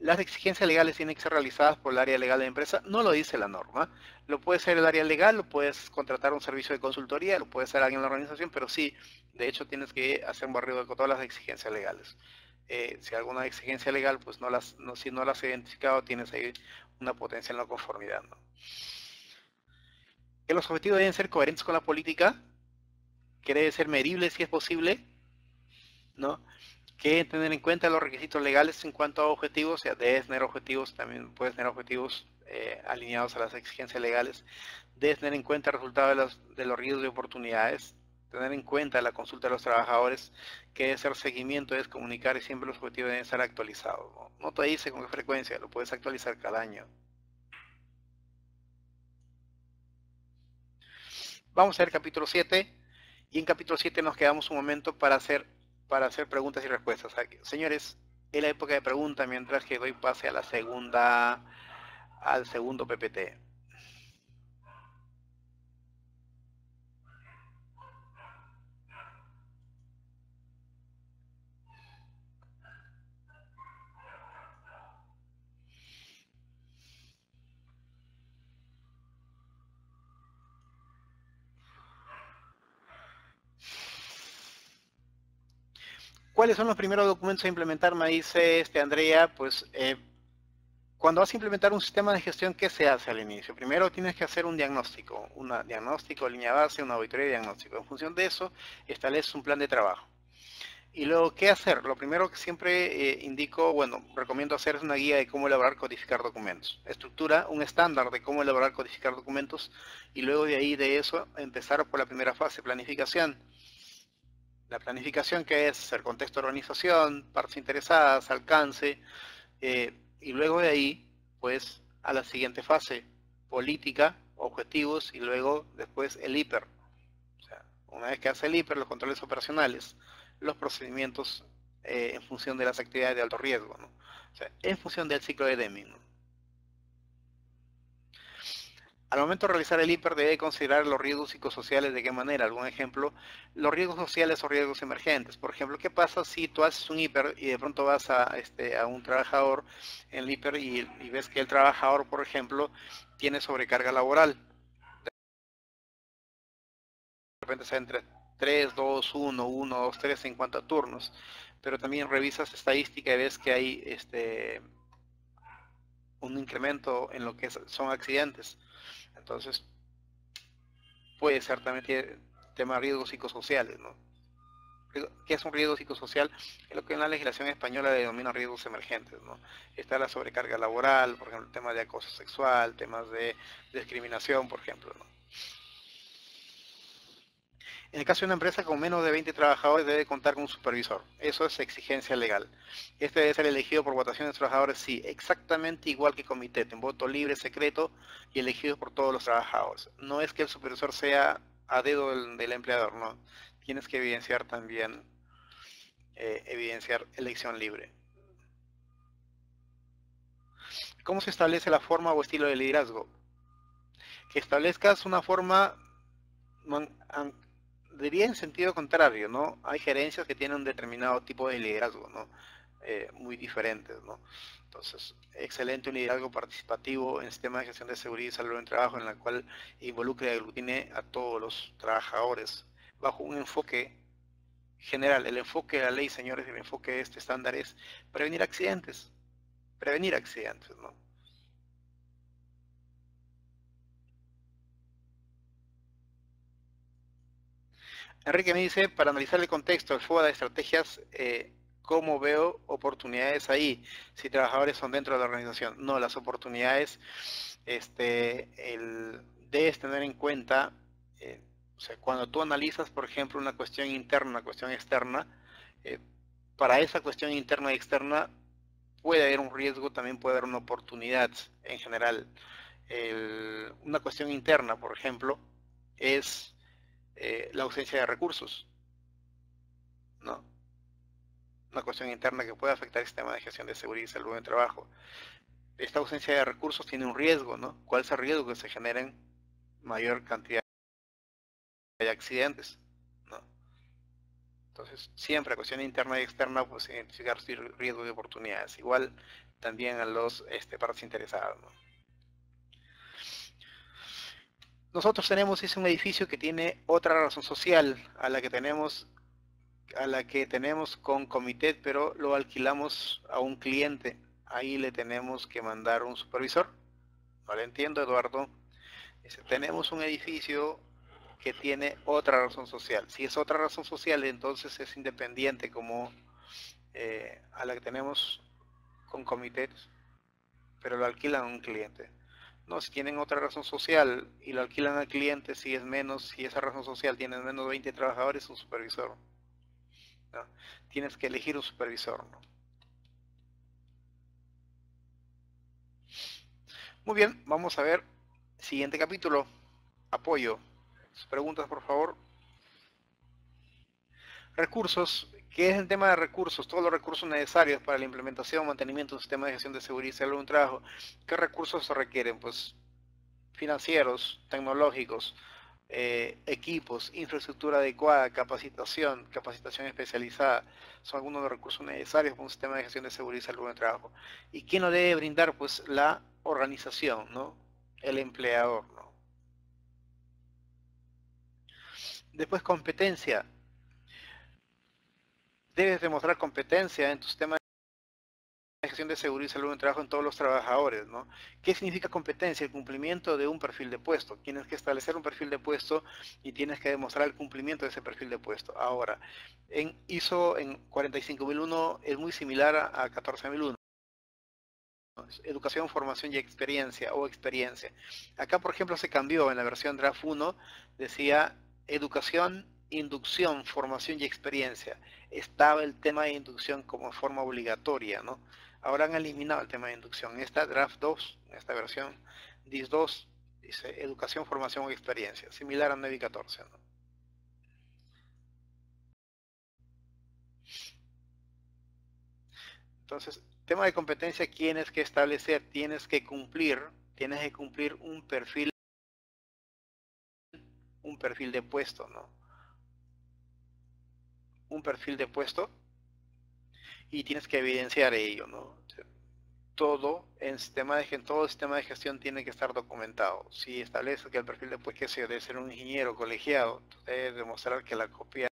Las exigencias legales tienen que ser realizadas por el área legal de la empresa, no lo dice la norma. Lo puede ser el área legal, lo puedes contratar un servicio de consultoría, lo puede ser alguien en la organización, pero sí, de hecho tienes que hacer un barrido de todas las exigencias legales. Si alguna exigencia legal, pues si no las has identificado, tienes ahí una potencial no conformidad, ¿no? Que los objetivos deben ser coherentes con la política, que deben ser medibles si es posible, ¿no? Que tener en cuenta los requisitos legales en cuanto a objetivos, o sea, debes tener objetivos, también puedes tener objetivos alineados a las exigencias legales, debes tener en cuenta el resultado de los riesgos de oportunidades, tener en cuenta la consulta de los trabajadores, que debe ser seguimiento, debes comunicar y siempre los objetivos deben estar actualizados, ¿no? No te dice con qué frecuencia, lo puedes actualizar cada año. Vamos a ver capítulo 7 y en capítulo 7 nos quedamos un momento para hacer preguntas y respuestas. Señores, es la época de preguntas mientras que doy pase a al segundo PPT. ¿Cuáles son los primeros documentos a implementar? Me dice Andrea, pues cuando vas a implementar un sistema de gestión, ¿qué se hace al inicio? Primero tienes que hacer un diagnóstico, línea base, una auditoría de diagnóstico. En función de eso, estableces un plan de trabajo. Y luego, ¿qué hacer? Lo primero que siempre recomiendo hacer es una guía de cómo elaborar, codificar documentos. Estructura un estándar de cómo elaborar, codificar documentos y luego de eso, empezar por la primera fase, planificación. La planificación, que es el contexto de organización, partes interesadas, alcance, y luego de ahí, pues, a la siguiente fase, política, objetivos y luego después el hiper. O sea, una vez que hace el hiper, los controles operacionales, los procedimientos en función de las actividades de alto riesgo, ¿no? O sea, en función del ciclo de Deming, ¿no? Al momento de realizar el hiper debe considerar los riesgos psicosociales. ¿De qué manera? Algún ejemplo, los riesgos sociales o riesgos emergentes. Por ejemplo, ¿qué pasa si tú haces un hiper y de pronto vas a un trabajador en el hiper y ves que el trabajador, por ejemplo, tiene sobrecarga laboral? De repente está entre 3, 2, 1, 1, 2, 3 en cuanto a turnos. Pero también revisas estadística y ves que hay un incremento en lo que son accidentes. Entonces, puede ser también tema de riesgos psicosociales, ¿no? ¿Qué es un riesgo psicosocial? Es lo que en la legislación española denomina riesgos emergentes, ¿no? Está la sobrecarga laboral, por ejemplo, temas de acoso sexual, temas de discriminación, por ejemplo, ¿no? En el caso de una empresa con menos de 20 trabajadores debe contar con un supervisor. Eso es exigencia legal. Este debe ser elegido por votación de los trabajadores, sí, exactamente igual que comité, en voto libre, secreto y elegido por todos los trabajadores. No es que el supervisor sea a dedo del empleador, no. Tienes que evidenciar también evidenciar elección libre. ¿Cómo se establece la forma o estilo de liderazgo? Que establezcas una forma, diría en sentido contrario, ¿no? Hay gerencias que tienen un determinado tipo de liderazgo, ¿no? Muy diferentes, ¿no? Entonces, excelente un liderazgo participativo en sistemas de gestión de seguridad y salud en el trabajo, en la cual involucre y aglutine a todos los trabajadores bajo un enfoque general. El enfoque de la ley, señores, el enfoque de este estándar es prevenir accidentes, ¿no? Enrique me dice, para analizar el contexto, el FODA de estrategias, ¿cómo veo oportunidades ahí? Si trabajadores son dentro de la organización. No, las oportunidades, debes tener en cuenta, o sea, cuando tú analizas, por ejemplo, una cuestión interna, una cuestión externa, para esa cuestión interna y externa puede haber un riesgo, también puede haber una oportunidad en general. Una cuestión interna, por ejemplo, es la ausencia de recursos, ¿no? Una cuestión interna que puede afectar el sistema de gestión de seguridad y salud en el trabajo. Esta ausencia de recursos tiene un riesgo, ¿no? ¿Cuál es el riesgo? Que se generen mayor cantidad de accidentes, ¿no? Entonces, siempre la cuestión interna y externa, pues identificar riesgos y oportunidades. Igual también a los partes interesadas, ¿no? Nosotros tenemos un edificio que tiene otra razón social a la que tenemos con comité, pero lo alquilamos a un cliente. Ahí le tenemos que mandar un supervisor. No le entiendo, Eduardo. Dice, tenemos un edificio que tiene otra razón social. Si es otra razón social, entonces es independiente como a la que tenemos con comités, pero lo alquilan a un cliente. No, si tienen otra razón social y lo alquilan al cliente, si esa razón social tiene menos de 20 trabajadores, un supervisor, ¿no? Tienes que elegir un supervisor, ¿no? Muy bien, vamos a ver siguiente capítulo. Apoyo. Sus preguntas, por favor. Recursos. ¿Qué es el tema de recursos? Todos los recursos necesarios para la implementación o mantenimiento de un sistema de gestión de seguridad y salud en un trabajo. ¿Qué recursos se requieren? Pues financieros, tecnológicos, equipos, infraestructura adecuada, capacitación especializada, son algunos de los recursos necesarios para un sistema de gestión de seguridad y salud en el trabajo. ¿Y quién lo debe brindar? Pues la organización, ¿no? El empleador, ¿no? Después competencia. Debes demostrar competencia en tu sistema de gestión de seguridad y salud en el trabajo en todos los trabajadores, ¿no? ¿Qué significa competencia? El cumplimiento de un perfil de puesto. Tienes que establecer un perfil de puesto y tienes que demostrar el cumplimiento de ese perfil de puesto. Ahora, en ISO en 45001 es muy similar a 14001. Educación, formación y experiencia o experiencia. Acá, por ejemplo, se cambió en la versión draft 1, decía educación, inducción, formación y experiencia. Estaba el tema de inducción como forma obligatoria, ¿no? Ahora han eliminado el tema de inducción. En esta draft 2, en esta versión DIS 2, dice educación, formación o experiencia, similar a 9 y 14, ¿no? Entonces, tema de competencia, tienes que establecer, tienes que cumplir un perfil de puesto, ¿no? Un perfil de puesto y tienes que evidenciar ello, ¿no? Todo sistema de gestión tiene que estar documentado. Si establece que el perfil de puesto, que se debe ser un ingeniero colegiado, debe demostrar que la copia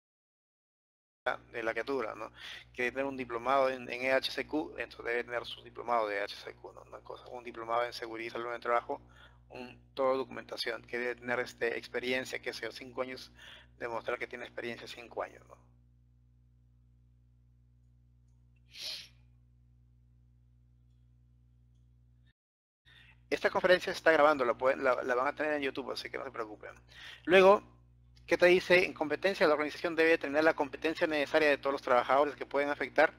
de la criatura, ¿no? Que debe tener un diplomado en EHCQ, entonces debe tener su diplomado de EHCQ, ¿no? Una cosa, un diplomado en seguridad y salud en el trabajo, toda documentación, que debe tener experiencia, que sea 5 años, demostrar que tiene experiencia 5 años, ¿no? Esta conferencia se está grabando, la van a tener en YouTube, así que no se preocupen. Luego, ¿qué te dice? En competencia, la organización debe tener la competencia necesaria de todos los trabajadores que puedan afectar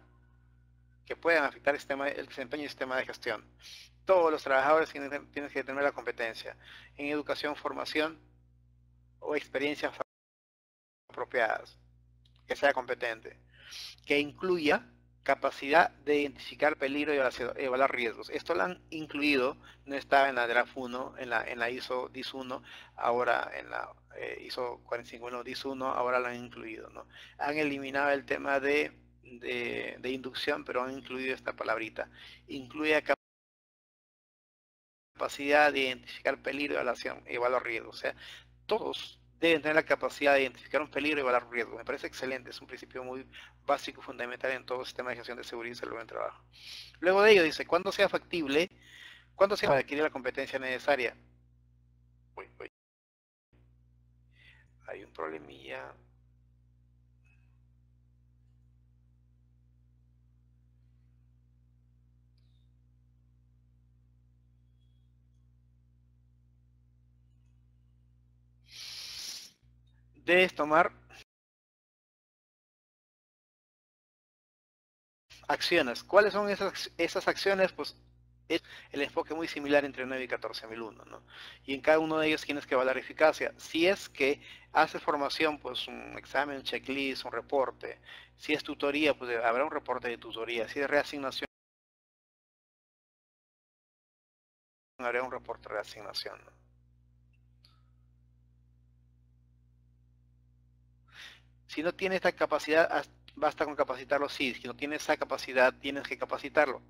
el desempeño del sistema de gestión. Todos los trabajadores tienen que tener la competencia en educación, formación o experiencias apropiadas, que sea competente. que incluya capacidad de identificar peligro y evaluar riesgos. Esto lo han incluido, no estaba en la draft 1, en la ISO DIS 1, ahora en la ISO 451 DIS 1, ahora lo han incluido, ¿no? Han eliminado el tema de inducción, pero han incluido esta palabrita. Incluye capacidad de identificar peligro y evaluar riesgos. O sea, todos deben tener la capacidad de identificar un peligro y evaluar riesgos. Me parece excelente, es un principio muy básico y fundamental en todo sistema de gestión de seguridad y salud en trabajo. Luego de ello dice, ¿cuándo sea factible? ¿Cuándo se va a adquirir la competencia necesaria? Uy, hay un problemilla. Debes tomar acciones. ¿Cuáles son esas acciones? Pues es el enfoque muy similar entre 9 y 14001, ¿no? Y en cada uno de ellos tienes que evaluar eficacia. Si es que haces formación, pues un examen, un checklist, un reporte. Si es tutoría, pues habrá un reporte de tutoría. Si es reasignación, habrá un reporte de reasignación, ¿no? Si no tienes esta capacidad, basta con capacitarlo. Sí, si no tienes esa capacidad, tienes que capacitarlo.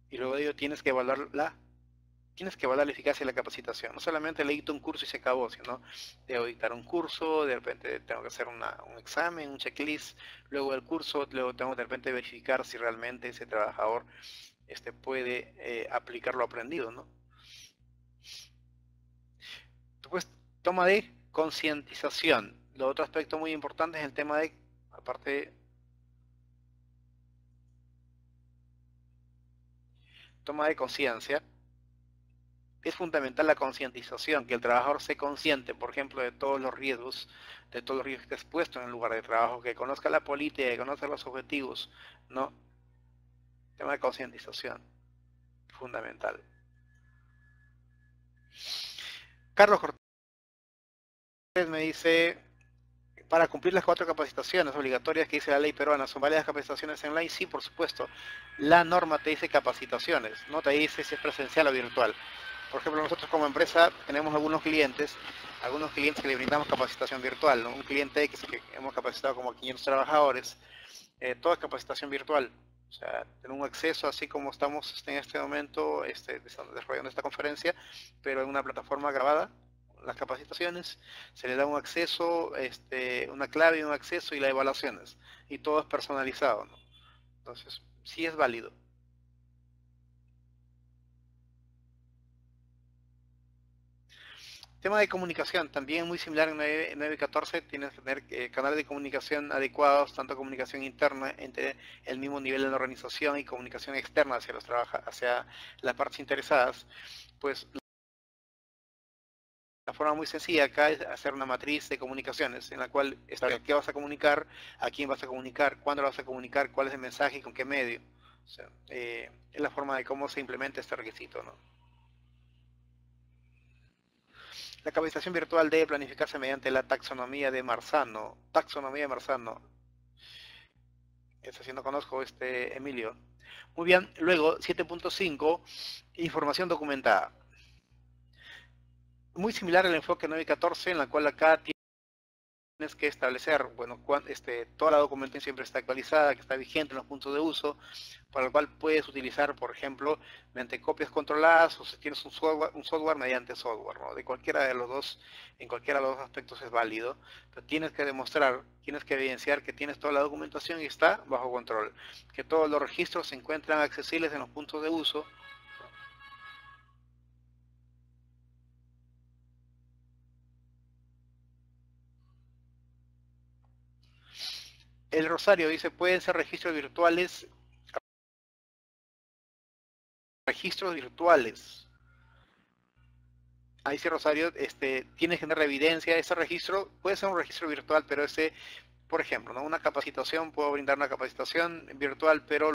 Y luego de ello tienes que evaluar la eficacia de la capacitación. No solamente le dicto un curso y se acabó, sino debo dictar un curso, de repente tengo que hacer un examen, un checklist, luego del curso, luego tengo de repente verificar si realmente ese trabajador puede aplicar lo aprendido, ¿no? Después, toma de concientización. Lo otro aspecto muy importante es el tema de, aparte, toma de conciencia. Es fundamental la concientización, que el trabajador se consciente, por ejemplo, de todos los riesgos que está expuesto en el lugar de trabajo, que conozca la política, que conozca los objetivos, ¿no? Tema de concientización, fundamental. Carlos Cortés me dice, para cumplir las 4 capacitaciones obligatorias que dice la ley peruana, ¿son válidas capacitaciones en ley? Sí, por supuesto. La norma te dice capacitaciones, no te dice si es presencial o virtual. Por ejemplo, nosotros como empresa tenemos algunos clientes que le brindamos capacitación virtual, ¿no? Un cliente X que hemos capacitado como 500 trabajadores, toda capacitación virtual. O sea, tenemos acceso así como estamos en este momento desarrollando esta conferencia, pero en una plataforma grabada, las capacitaciones, se le da un acceso, una clave y un acceso y las evaluaciones, y todo es personalizado, ¿no? Entonces, sí es válido. Tema de comunicación, también muy similar en 914, tienes que tener canales de comunicación adecuados, tanto comunicación interna entre el mismo nivel de la organización y comunicación externa hacia las partes interesadas. Pues la forma muy sencilla acá es hacer una matriz de comunicaciones en la cual está qué vas a comunicar, a quién vas a comunicar, cuándo lo vas a comunicar, cuál es el mensaje y con qué medio. O sea, es la forma de cómo se implementa este requisito, ¿no? La capacitación virtual debe planificarse mediante la taxonomía de Marzano. Taxonomía de Marzano. Ese sí no conozco, Emilio. Muy bien, luego 7.5, información documentada. Muy similar al enfoque 9.14, en la cual acá tienes que establecer, bueno, toda la documentación siempre está actualizada, que está vigente en los puntos de uso, para el cual puedes utilizar, por ejemplo, mediante copias controladas, o si tienes un software mediante software, ¿no? De cualquiera de los dos, en cualquiera de los dos aspectos es válido, pero tienes que demostrar, tienes que evidenciar que tienes toda la documentación y está bajo control, que todos los registros se encuentran accesibles en los puntos de uso. El Rosario dice, pueden ser registros virtuales. Ahí sí, Rosario, tienes que tener evidencia. Ese registro puede ser un registro virtual, pero por ejemplo, ¿no? Una capacitación, puedo brindar una capacitación virtual, pero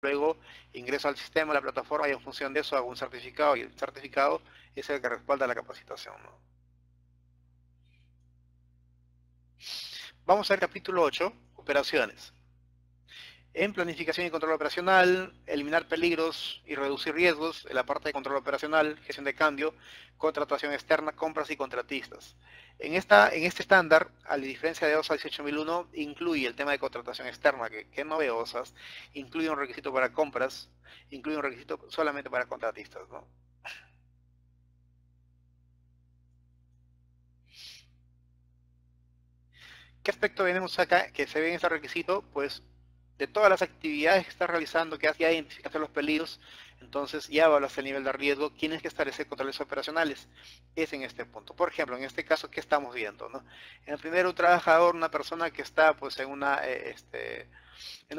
luego ingreso al sistema, a la plataforma, y en función de eso hago un certificado, y el certificado es el que respalda la capacitación, ¿no? Vamos al capítulo 8, operaciones. En planificación y control operacional, eliminar peligros y reducir riesgos, en la parte de control operacional, gestión de cambio, contratación externa, compras y contratistas. En este estándar, a la diferencia de OSA 18001, incluye el tema de contratación externa, que no ve OSAS, incluye un requisito para compras, incluye un requisito solamente para contratistas, ¿no? ¿Qué aspecto tenemos acá que se ve en este requisito? Pues de todas las actividades que estás realizando, que ya identificaste los peligros, entonces ya evaluaste el nivel de riesgo, tienes que establecer controles operacionales. Es en este punto. Por ejemplo, en este caso, ¿qué estamos viendo? ¿No? En el primero, un trabajador, una persona que está pues en una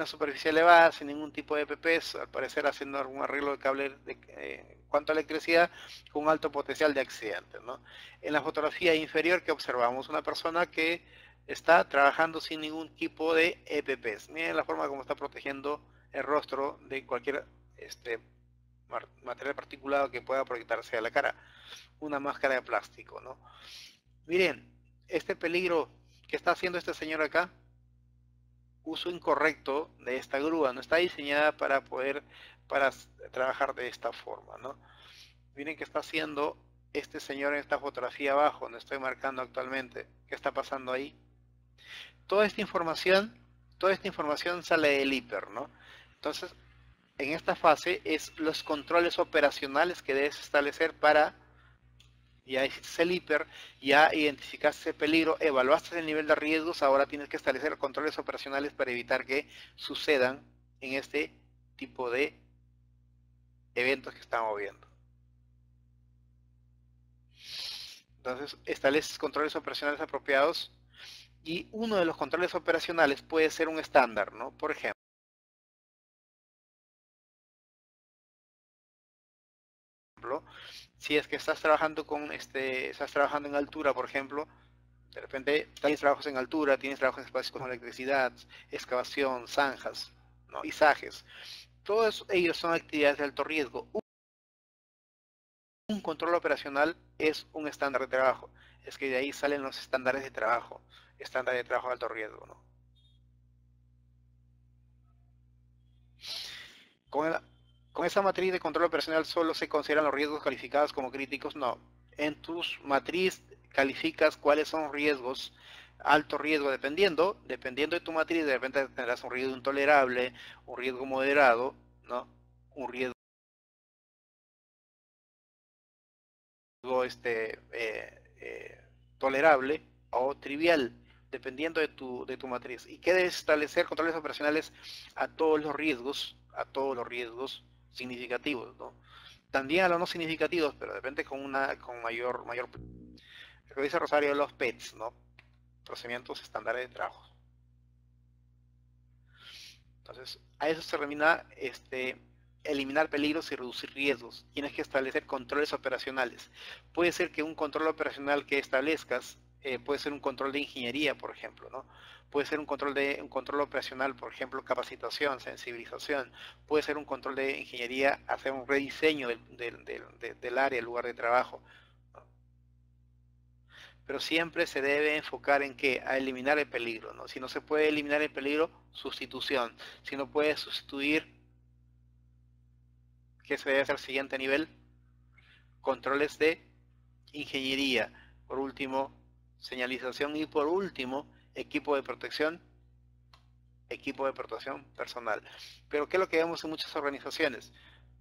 superficie elevada, sin ningún tipo de EPPs, al parecer haciendo algún arreglo de cable cuanto a electricidad, con alto potencial de accidente, ¿no? En la fotografía inferior que observamos, una persona que está trabajando sin ningún tipo de EPPs. Miren la forma como está protegiendo el rostro de cualquier material particulado que pueda proyectarse a la cara. Una máscara de plástico, ¿no? Miren, este peligro que está haciendo este señor acá, uso incorrecto de esta grúa, no está diseñada para trabajar de esta forma, ¿no? Miren qué está haciendo este señor en esta fotografía abajo, donde estoy marcando actualmente. ¿Qué está pasando ahí? Toda esta información sale del hiper, ¿no? Entonces, en esta fase es los controles operacionales que debes establecer para, ya hiciste el hiper, ya identificaste el peligro, evaluaste el nivel de riesgos, ahora tienes que establecer controles operacionales para evitar que sucedan en este tipo de eventos que estamos viendo. Entonces, estableces controles operacionales apropiados y uno de los controles operacionales puede ser un estándar, ¿no? Por ejemplo, si es que estás trabajando estás trabajando en altura, por ejemplo, de repente tienes trabajos en altura, tienes trabajos en espacios con electricidad, excavación, zanjas, ¿no? Izajes. Todos ellos son actividades de alto riesgo. Un control operacional es un estándar de trabajo. Es que de ahí salen los estándares de trabajo de alto riesgo, ¿no? Con, el- con esa matriz de control operacional solo se consideran los riesgos calificados como críticos, no. En tus matriz calificas cuáles son riesgos, alto riesgo, dependiendo de tu matriz, de repente tendrás un riesgo intolerable, un riesgo moderado, ¿no? Un riesgo tolerable o trivial, dependiendo de tu matriz. ¿Y qué debes establecer? Controles operacionales a todos los riesgos significativos, ¿no? También a los no significativos, pero depende con mayor. Lo que dice Rosario de los PETs, ¿no? Procedimientos estándares de trabajo. Entonces, a eso se termina eliminar peligros y reducir riesgos. Tienes que establecer controles operacionales. Puede ser que un control operacional que establezcas puede ser un control de ingeniería, por ejemplo, ¿no? Puede ser un control operacional, por ejemplo, capacitación, sensibilización. Puede ser un control de ingeniería, hacer un rediseño del área, el lugar de trabajo. Pero siempre se debe enfocar en qué, a eliminar el peligro, ¿no? Si no se puede eliminar el peligro, sustitución. Si no puede sustituir, ¿qué se debe hacer al siguiente nivel? Controles de ingeniería. Por último, señalización y por último, equipo de protección personal. Pero ¿qué es lo que vemos en muchas organizaciones?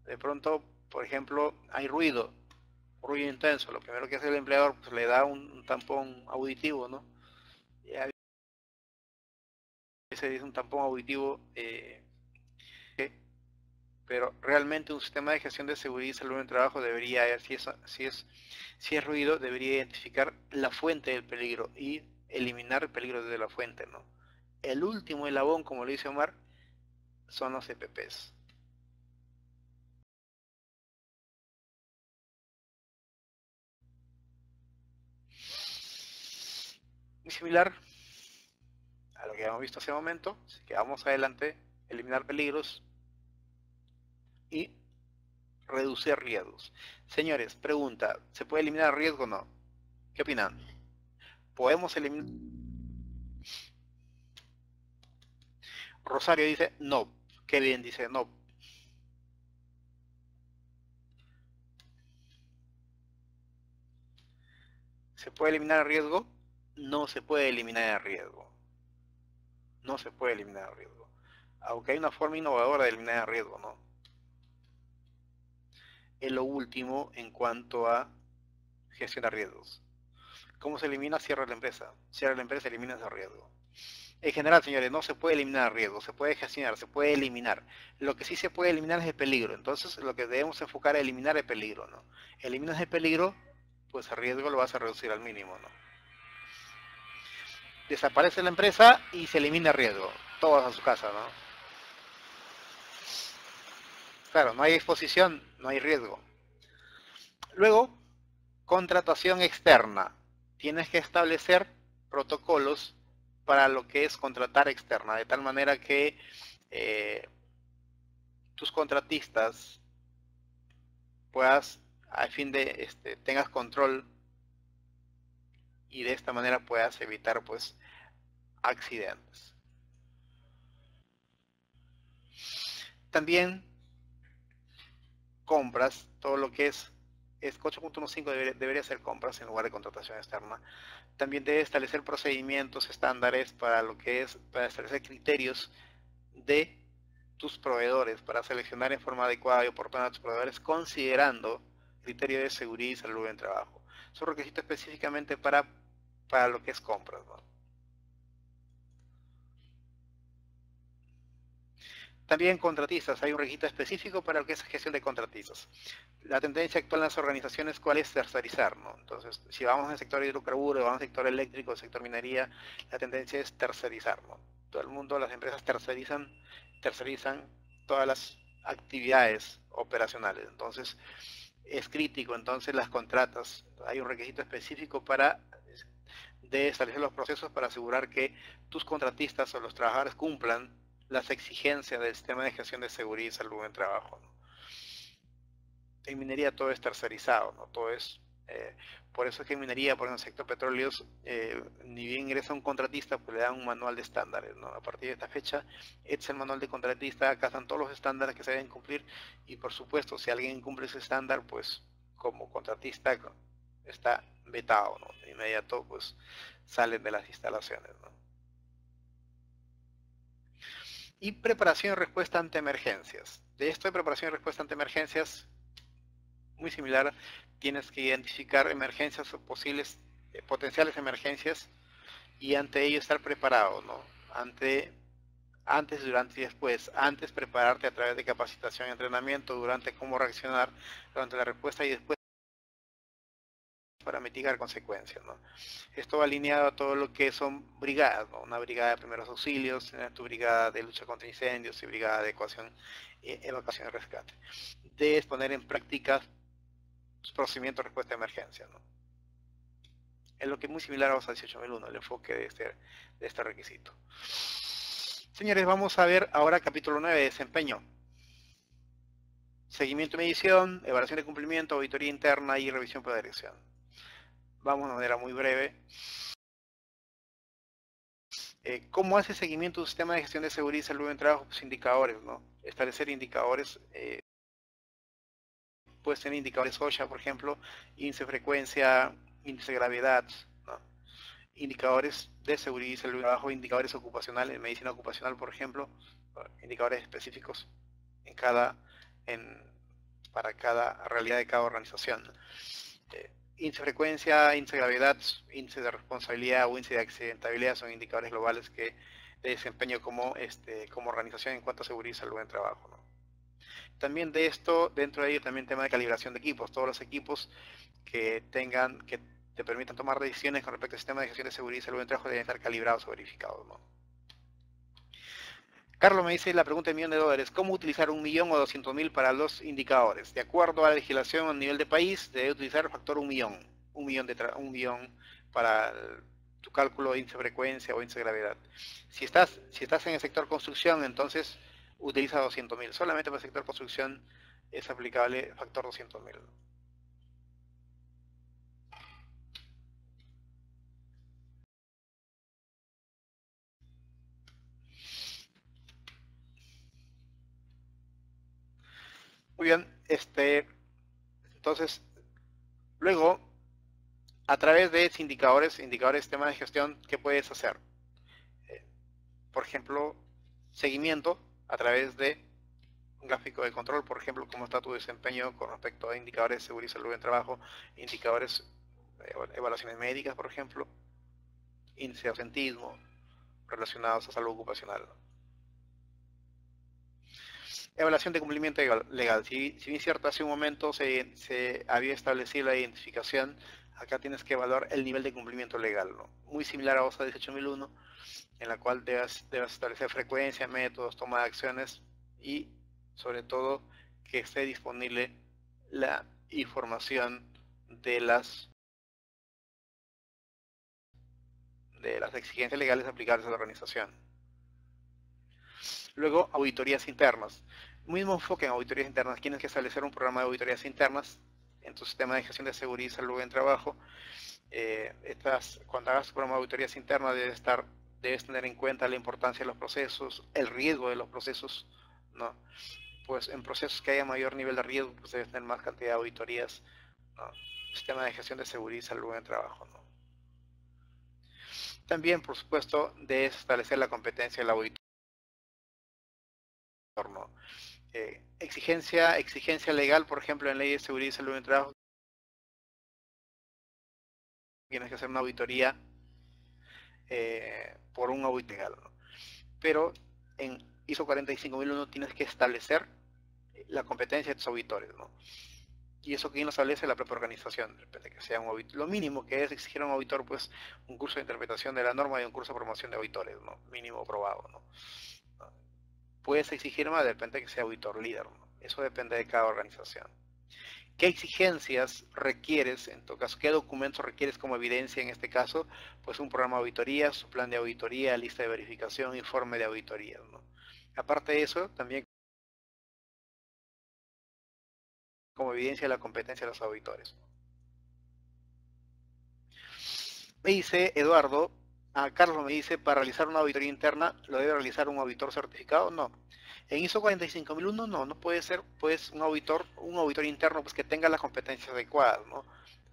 De pronto, por ejemplo, hay ruido intenso. Lo primero que hace el empleador, pues le da un tampón auditivo, ¿no? Y a veces es un tampón auditivo, pero realmente un sistema de gestión de seguridad y salud en el trabajo debería, si es ruido, debería identificar la fuente del peligro y eliminar el peligro desde la fuente, ¿no? El último eslabón, como le dice Omar, son los EPPs. Muy similar a lo que hemos visto hace un momento, así que vamos adelante, eliminar peligros y reducir riesgos. Señores, pregunta, ¿se puede eliminar riesgo o no? ¿Qué opinan? ¿Podemos eliminar? Rosario dice no. Kevin dice no. ¿Se puede eliminar el riesgo? No se puede eliminar el riesgo. No se puede eliminar el riesgo. Aunque hay una forma innovadora de eliminar el riesgo, ¿no? Es lo último en cuanto a gestión de riesgos. ¿Cómo se elimina? Cierra la empresa. Cierra la empresa, elimina ese riesgo. En general, señores, no se puede eliminar el riesgo, se puede gestionar, se puede eliminar. Lo que sí se puede eliminar es el peligro. Entonces, lo que debemos enfocar es eliminar el peligro, ¿no? Eliminas el peligro, pues el riesgo lo vas a reducir al mínimo, ¿no? Desaparece la empresa y se elimina el riesgo. Todos a su casa, ¿no? Claro, no hay exposición, no hay riesgo. Luego, contratación externa. Tienes que establecer protocolos para lo que es contratar externa, de tal manera que tus contratistas puedas, al fin de, tengas control y de esta manera puedas evitar, pues, accidentes. También compras, todo lo que es 8.15 debería ser compras en lugar de contratación externa. También debe establecer procedimientos, estándares para lo que es, para establecer criterios de tus proveedores, para seleccionar en forma adecuada y oportuna a tus proveedores, considerando criterios de seguridad y salud en trabajo. Es un requisito específicamente para lo que es compras, ¿no? También contratistas, hay un requisito específico para lo que es gestión de contratistas. La tendencia actual en las organizaciones, ¿cuál es? Tercerizar, ¿no? Entonces, si vamos al sector hidrocarburos, vamos al sector eléctrico, al sector minería, la tendencia es tercerizar, ¿no? Todo el mundo, las empresas tercerizan todas las actividades operacionales. Entonces, es crítico, entonces las contratas. Hay un requisito específico para de establecer los procesos para asegurar que tus contratistas o los trabajadores cumplan las exigencias del sistema de gestión de seguridad y salud en el trabajo, ¿no? En minería todo es tercerizado, ¿no? Todo es, por eso es que en minería, por ejemplo, en el sector petróleos, ni bien ingresa un contratista, pues le dan un manual de estándares, ¿no? A partir de esta fecha, este es el manual de contratista, acá están todos los estándares que se deben cumplir y por supuesto, si alguien incumple ese estándar, pues como contratista está vetado, ¿no? De inmediato, pues salen de las instalaciones, ¿no? Y preparación y respuesta ante emergencias. De esto de preparación y respuesta ante emergencias, muy similar, tienes que identificar emergencias o posibles, potenciales emergencias y ante ello estar preparado, ¿no? Antes, durante y después. Antes prepararte a través de capacitación y entrenamiento, durante cómo reaccionar, durante la respuesta y después para mitigar consecuencias, ¿no? Esto va alineado a todo lo que son brigadas, ¿no? Una brigada de primeros auxilios, tu brigada de lucha contra incendios y brigada de evacuación y rescate. Debes poner en práctica tus procedimientos de respuesta a emergencia, ¿no? Es lo que es muy similar a OSA 18001, el enfoque de este requisito. Señores, vamos a ver ahora capítulo 9, desempeño. Seguimiento y medición, evaluación de cumplimiento, auditoría interna y revisión por dirección. Vamos de manera muy breve. ¿Cómo hace seguimiento un sistema de gestión de seguridad y salud en trabajo? Pues indicadores, ¿no? Establecer indicadores, puedes tener indicadores OSHA, por ejemplo, índice de frecuencia, índice de gravedad, ¿no? Indicadores de seguridad y salud en trabajo, indicadores ocupacionales, medicina ocupacional, por ejemplo, indicadores específicos en para cada realidad de cada organización. Índice de frecuencia, índice de gravedad, índice de responsabilidad o índice de accidentabilidad son indicadores globales que de desempeño como organización en cuanto a seguridad y salud en trabajo, ¿no? También de esto, dentro de ello también tema de calibración de equipos, todos los equipos que te permitan tomar decisiones con respecto al sistema de gestión de seguridad y salud en trabajo deben estar calibrados o verificados, ¿no? Carlos me dice la pregunta de $1.000.000, ¿cómo utilizar 1.000.000 o 200.000 para los indicadores? De acuerdo a la legislación a nivel de país, debe utilizar el factor 1.000.000, 1.000.000 para tu cálculo de índice de frecuencia o índice de gravedad. Si estás en el sector construcción, entonces utiliza 200.000. Solamente para el sector construcción es aplicable factor 200.000. Muy bien, entonces, luego, a través de indicadores, sistemas de gestión, ¿qué puedes hacer? Por ejemplo, seguimiento a través de un gráfico de control, por ejemplo, cómo está tu desempeño con respecto a indicadores de seguridad y salud en trabajo, indicadores de evaluaciones médicas, por ejemplo, índice de ausentismo relacionados a salud ocupacional. Evaluación de cumplimiento legal. Si bien cierto, hace un momento se había establecido la identificación, acá tienes que evaluar el nivel de cumplimiento legal, ¿no? Muy similar a OSA 18001, en la cual debes establecer frecuencia, métodos, toma de acciones y, sobre todo, que esté disponible la información de las exigencias legales aplicables a la organización. Luego, auditorías internas. Mismo enfoque en auditorías internas. Tienes que establecer un programa de auditorías internas en tu sistema de gestión de seguridad y salud en trabajo. Cuando hagas tu programa de auditorías internas debes tener en cuenta la importancia de los procesos, el riesgo de los procesos, ¿no? Pues en procesos que haya mayor nivel de riesgo, pues debes tener más cantidad de auditorías, ¿no? Sistema de gestión de seguridad y salud en trabajo, ¿no? También, por supuesto, debes establecer la competencia del auditor, ¿no? Exigencia legal, por ejemplo, en ley de seguridad y salud en trabajo, tienes que hacer una auditoría por un audit legal, ¿no? Pero en ISO 45001 tienes que establecer la competencia de tus auditores, ¿no? Y eso quien lo establece la propia organización, depende que sea un auditor. Lo mínimo que es exigir a un auditor, pues, un curso de interpretación de la norma y un curso de formación de auditores, ¿no? Mínimo probado, ¿no? Puedes exigir más, depende de que sea auditor líder, ¿no? Eso depende de cada organización. ¿Qué exigencias requieres, en tu caso, qué documentos requieres como evidencia en este caso? Pues un programa de auditoría, su plan de auditoría, lista de verificación, informe de auditoría, ¿no? Aparte de eso, también como evidencia de la competencia de los auditores. Me dice Eduardo, Carlos me dice, para realizar una auditoría interna, ¿lo debe realizar un auditor certificado? No. En ISO 45001 no puede ser pues un auditor interno pues que tenga las competencias adecuadas, ¿no?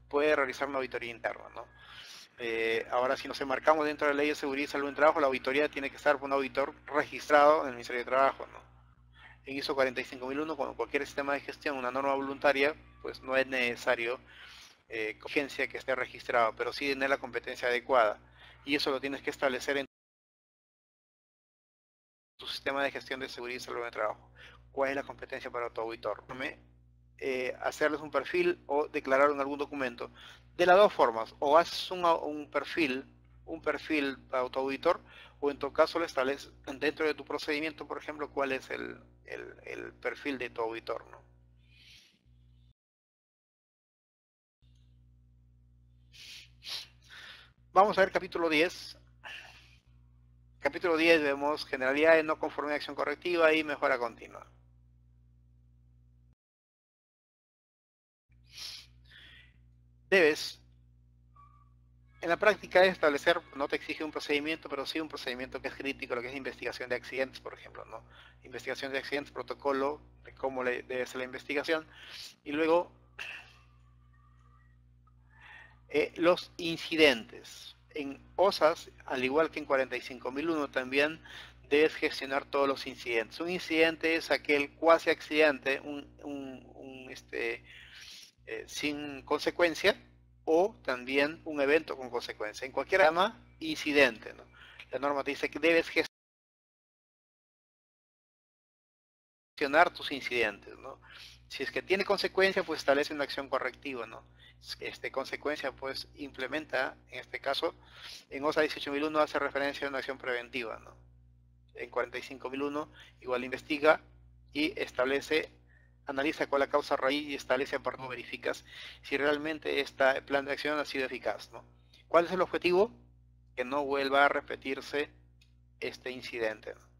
Puede realizar una auditoría interna, ¿no? Ahora, si nos enmarcamos dentro de la ley de seguridad y salud en trabajo, la auditoría tiene que estar por un auditor registrado en el Ministerio de Trabajo, ¿no? En ISO 45001, como cualquier sistema de gestión, una norma voluntaria, pues no es necesario exigencia que esté registrado, pero sí tener la competencia adecuada. Y eso lo tienes que establecer en tu sistema de gestión de seguridad y salud de trabajo. ¿Cuál es la competencia para tu auditor? Hacerles un perfil o declarar en algún documento. De las dos formas, o haces un perfil para tu auditor, o en todo caso lo estableces dentro de tu procedimiento, por ejemplo, cuál es el perfil de tu auditor, ¿no? Vamos a ver capítulo 10. Capítulo 10 vemos generalidades, no conformidad, acción correctiva y mejora continua. Debes, en la práctica, establecer, no te exige un procedimiento, pero sí un procedimiento que es crítico, lo que es investigación de accidentes, por ejemplo, ¿no? Investigación de accidentes, protocolo de cómo debe ser la investigación, y luego los incidentes. En OSAS, al igual que en 45001, también debes gestionar todos los incidentes. Un incidente es aquel cuasi accidente, sin consecuencia, o también un evento con consecuencia. En cualquier llama incidente, ¿no? La norma te dice que debes gestionar tus incidentes, ¿no? Si es que tiene consecuencia, pues establece una acción correctiva, ¿no? Consecuencia, pues implementa, en este caso, en OSA 18001 hace referencia a una acción preventiva, ¿no? En 45001 igual investiga y establece, analiza cuál es la causa raíz y establece a partir de verificas si realmente este plan de acción ha sido eficaz, ¿no? ¿Cuál es el objetivo? Que no vuelva a repetirse este incidente, ¿no?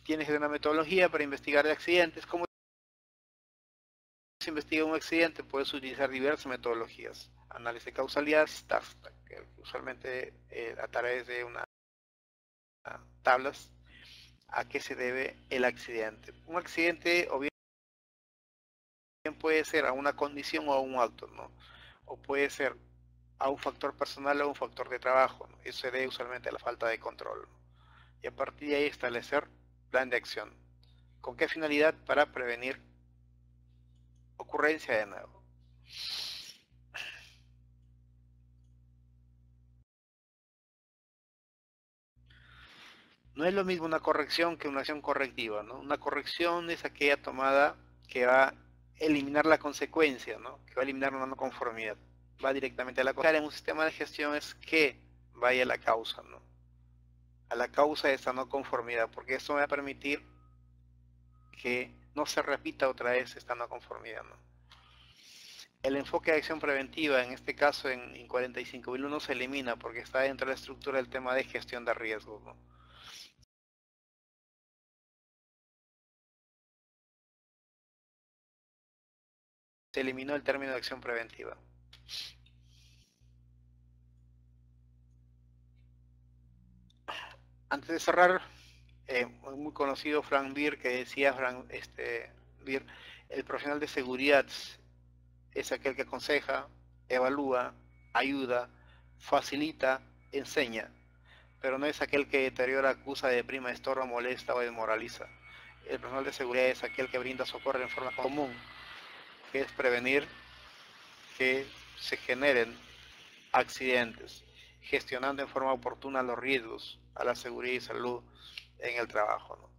Tienes una metodología para investigar accidentes. ¿Cómo se investiga un accidente? Puedes utilizar diversas metodologías. Análisis de causalidad, usualmente a través de tablas, a qué se debe el accidente. Un accidente o bien puede ser a una condición o a un acto, ¿no? O puede ser a un factor personal o a un factor de trabajo, ¿no? Eso se debe usualmente a la falta de control, ¿no? Y a partir de ahí establecer plan de acción. ¿Con qué finalidad? Para prevenir ocurrencia de nuevo. No es lo mismo una corrección que una acción correctiva, ¿no? Una corrección es aquella tomada que va a eliminar la consecuencia, ¿no? Que va a eliminar una no conformidad. Va directamente a la causa. En un sistema de gestión es que vaya a la causa, ¿no? A la causa de esta no conformidad, porque esto me va a permitir que no se repita otra vez esta no conformidad, ¿no? El enfoque de acción preventiva, en este caso en 45.001, se elimina porque está dentro de la estructura del tema de gestión de riesgos, ¿no? Se eliminó el término de acción preventiva. Antes de cerrar, muy conocido Frank Beer, que decía Beer, el profesional de seguridad es aquel que aconseja, evalúa, ayuda, facilita, enseña, pero no es aquel que deteriora, acusa, deprima, estorba, molesta o desmoraliza. El profesional de seguridad es aquel que brinda socorro en forma común, que es prevenir que se generen accidentes, gestionando en forma oportuna los riesgos a la seguridad y salud en el trabajo, ¿no?